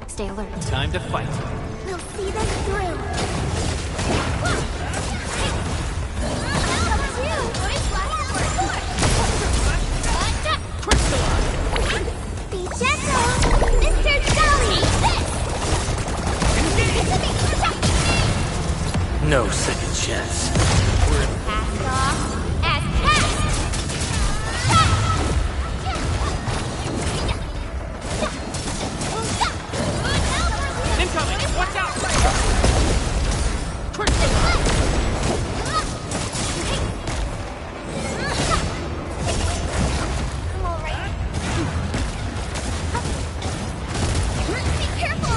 Stay alert. Time to fight. We'll see them through. Be gentle, Mr. Jolly! No second chance. Cast off as cast! Incoming! Watch out! Be careful!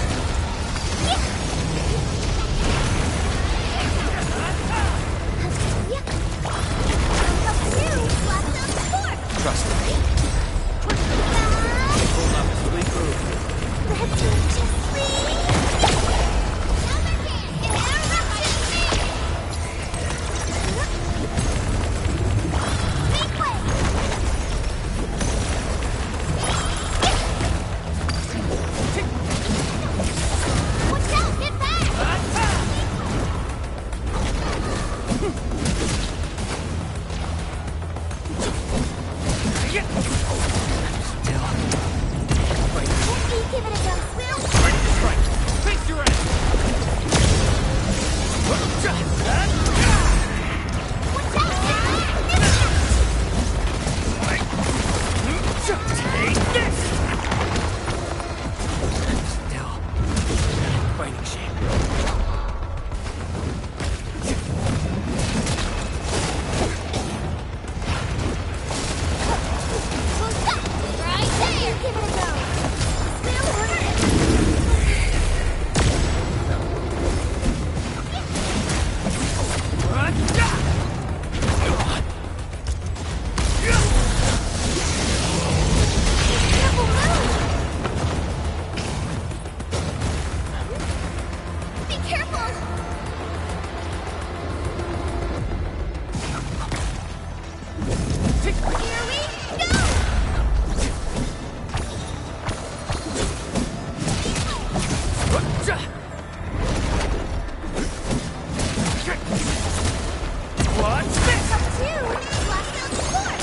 What's this?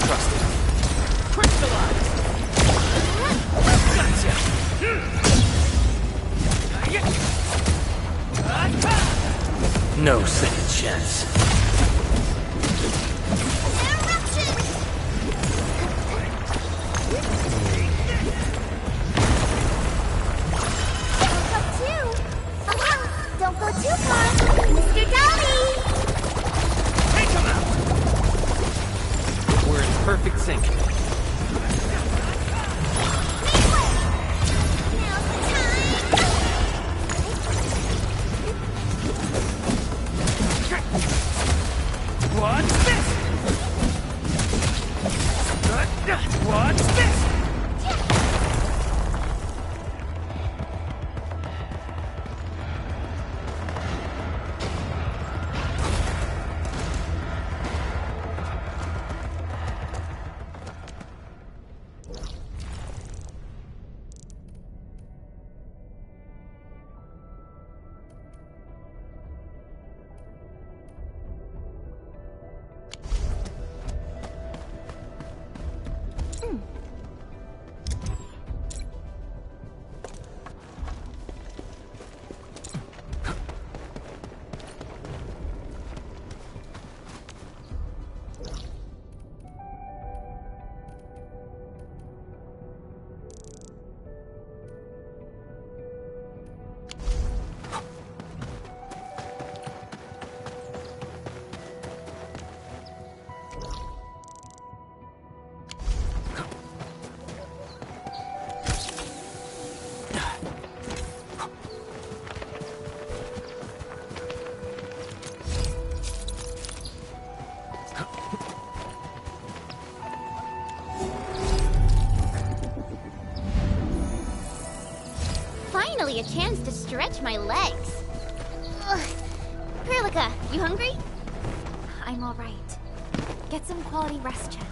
Trust it. Crystallize! Gotcha! No second chance. Don't go too far, Mr. Dolly! Take him out! We're in perfect sync. What's this? What's this? Finally a chance to stretch my legs. Ugh. Perlica, you hungry? I'm alright. Get some quality rest, Chen.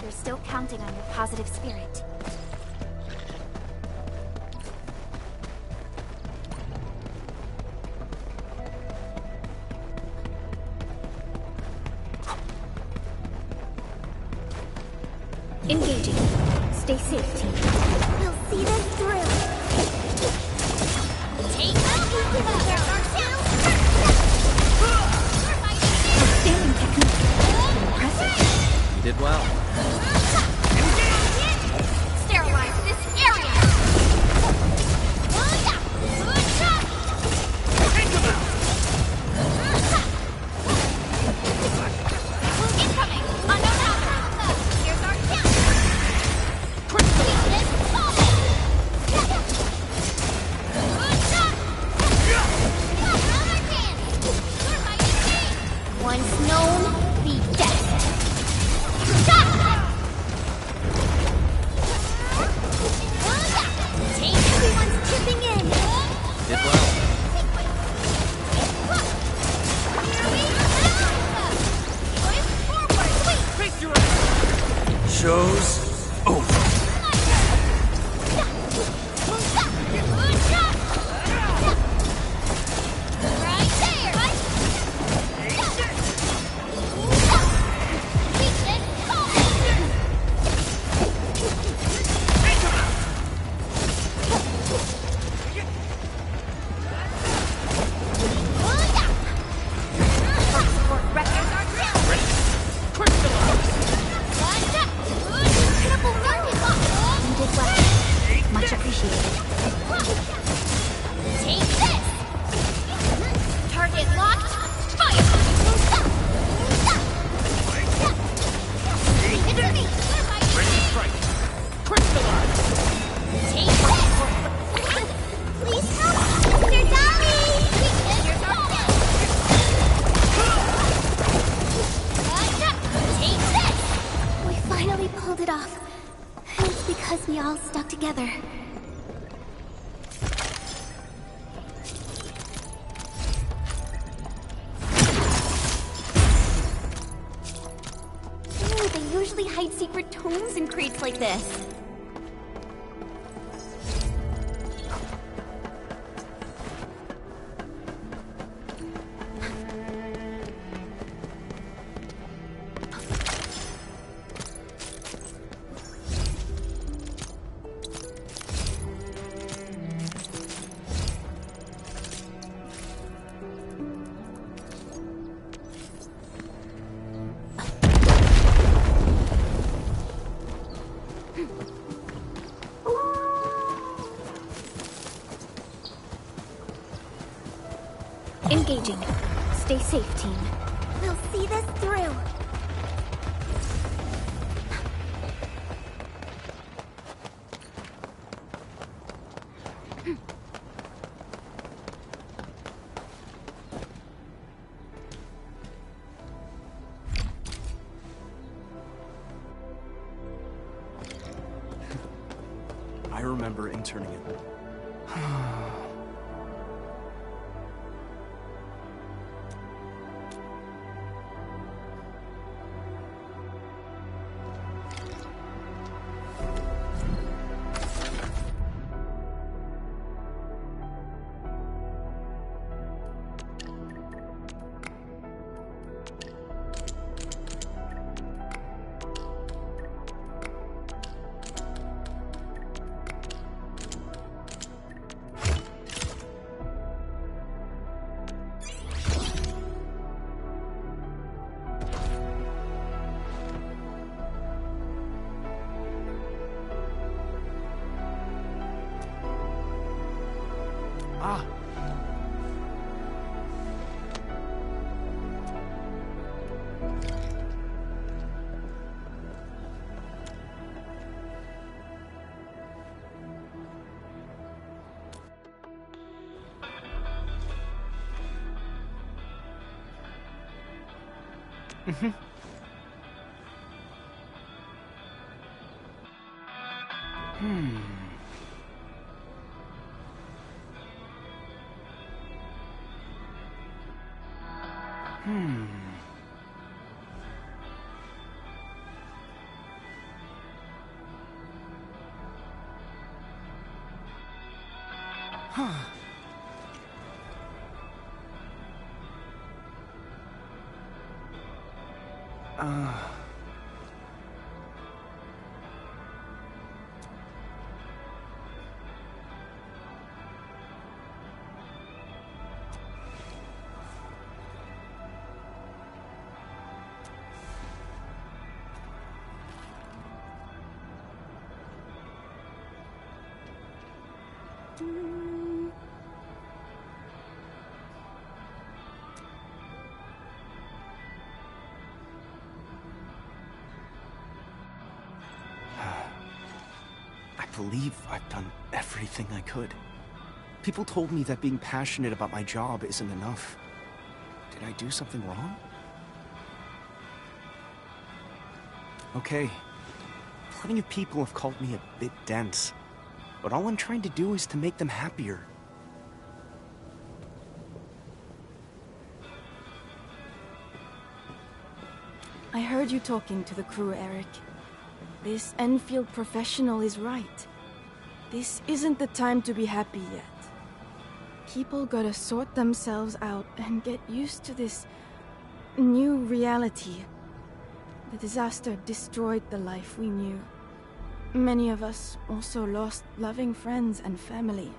You're still counting on your positive spirit. Engaging. Stay safe, team. We'll see this through. Take that! Outstanding technique. Impressive. You did well. Sterilize this area! Take him out! Incoming! Unknown alpha! Here's our chance! Once known, be best. Take everyone's chipping in. Did well. Show's over. Much appreciated. Take this! Target locked. Fire! It's me! Ready to strike. Crystallize! Take this! Please help! Mr. Dolly! Here's our Take this! We finally pulled it off. And it's because we all stuck together. Ooh, they usually hide secret tomes in crates like this. Engaging. Stay safe, team. We'll see this through. I remember interning it. Ah. Mm-hmm. Huh. I believe I've done everything I could. People told me that being passionate about my job isn't enough. Did I do something wrong? Okay. Plenty of people have called me a bit dense. But all I'm trying to do is to make them happier. I heard you talking to the crew, Eric. This Enfield professional is right. This isn't the time to be happy yet. People gotta sort themselves out and get used to this new reality. The disaster destroyed the life we knew. Many of us also lost loving friends and family.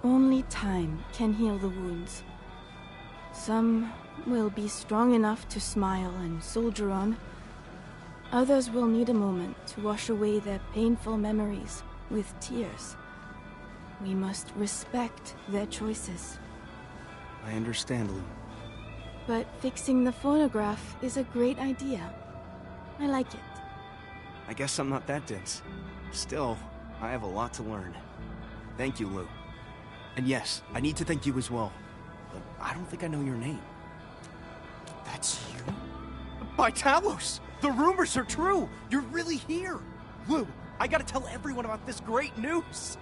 Only time can heal the wounds. Some will be strong enough to smile and soldier on. Others will need a moment to wash away their painful memories with tears. We must respect their choices. I understand, Lou. But fixing the phonograph is a great idea. I like it. I guess I'm not that dense. Still, I have a lot to learn. Thank you, Lou. And yes, I need to thank you as well. But I don't think I know your name. That's you? By Talos! The rumors are true! You're really here! Lou, I gotta tell everyone about this great news!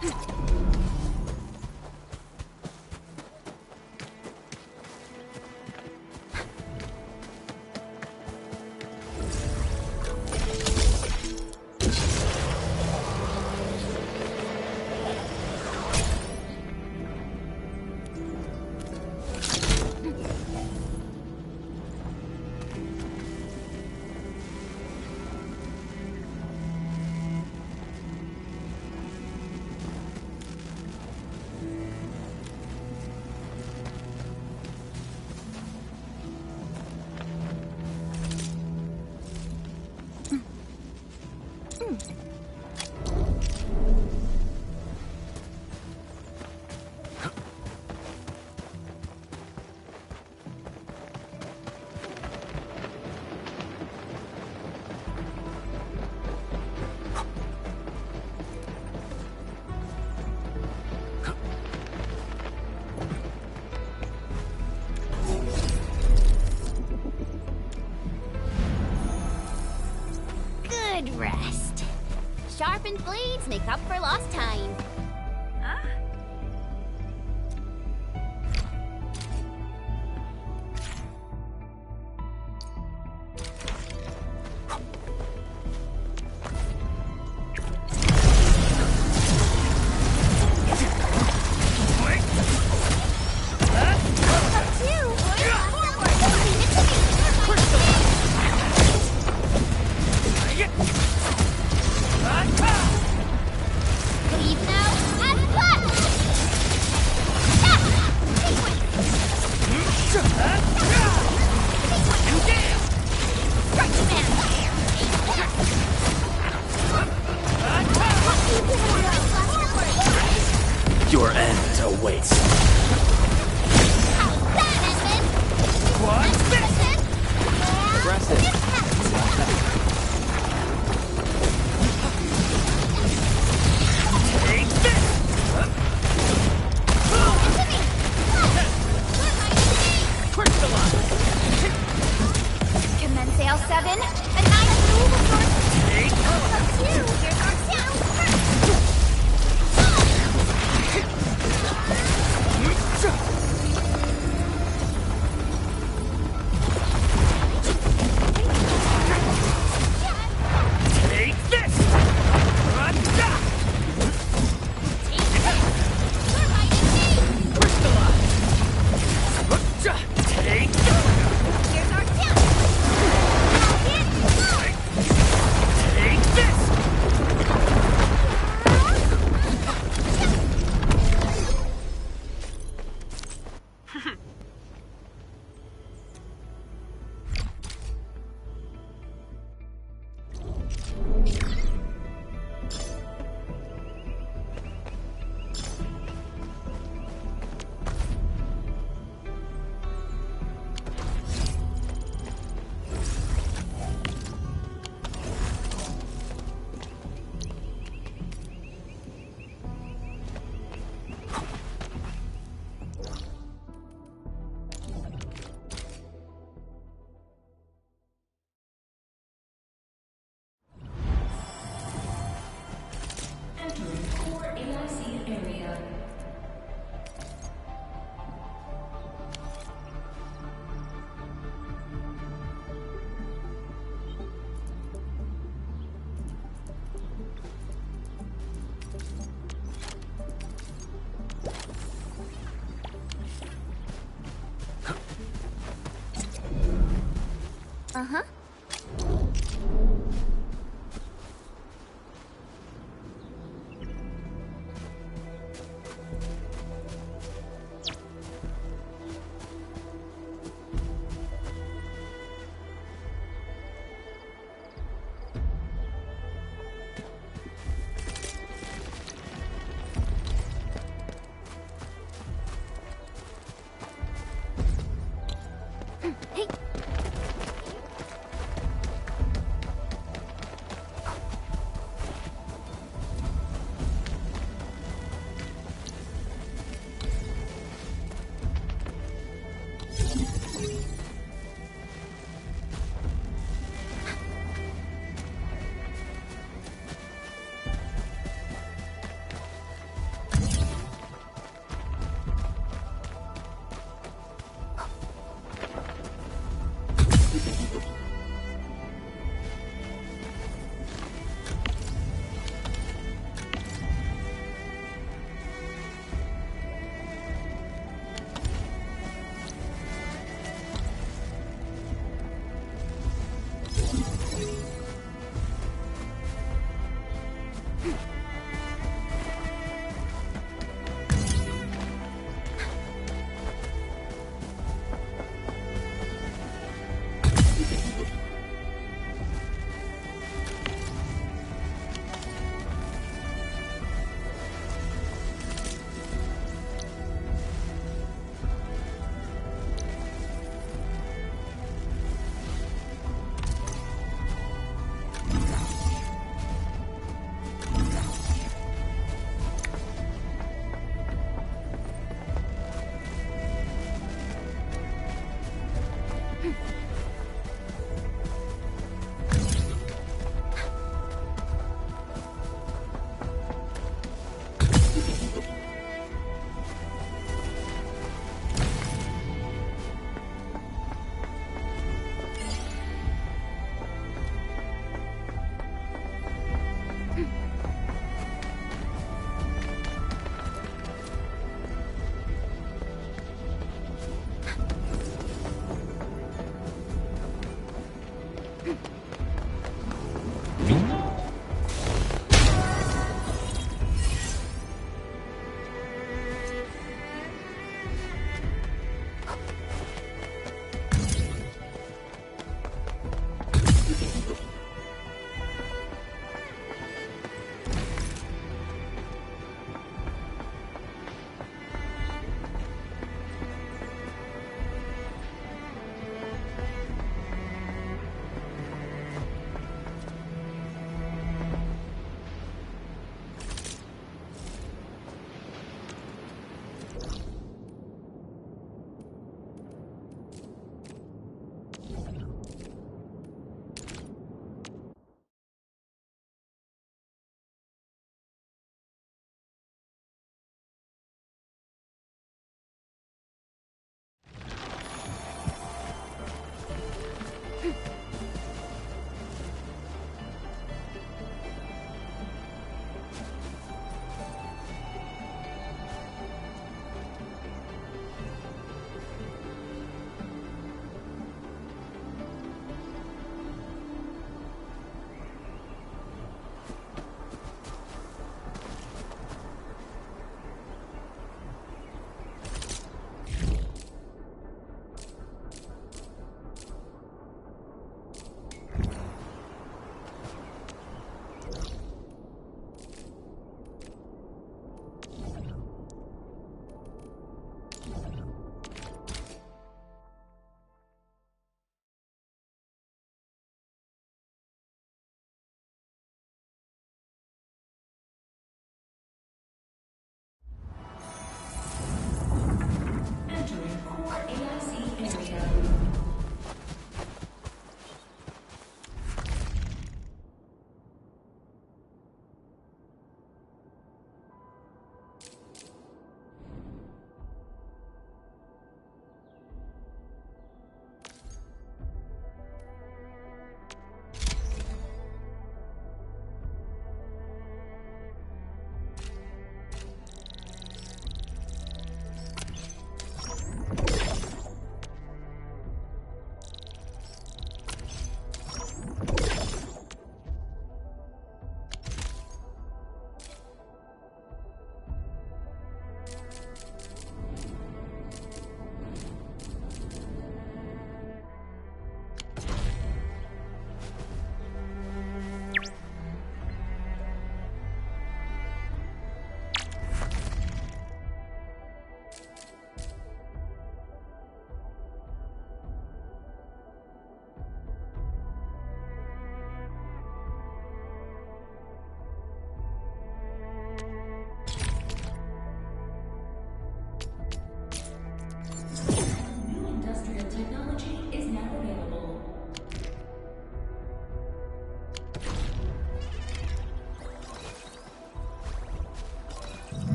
Good rest. Sharpened blades make up for lost time. Huh? Leave now and push! Your end awaits. What? Aggressive. Take this! Commence L7, and I move with your... Here's our Take this! Take Here's our Take this! Core AIC area. Uh-huh. Hey.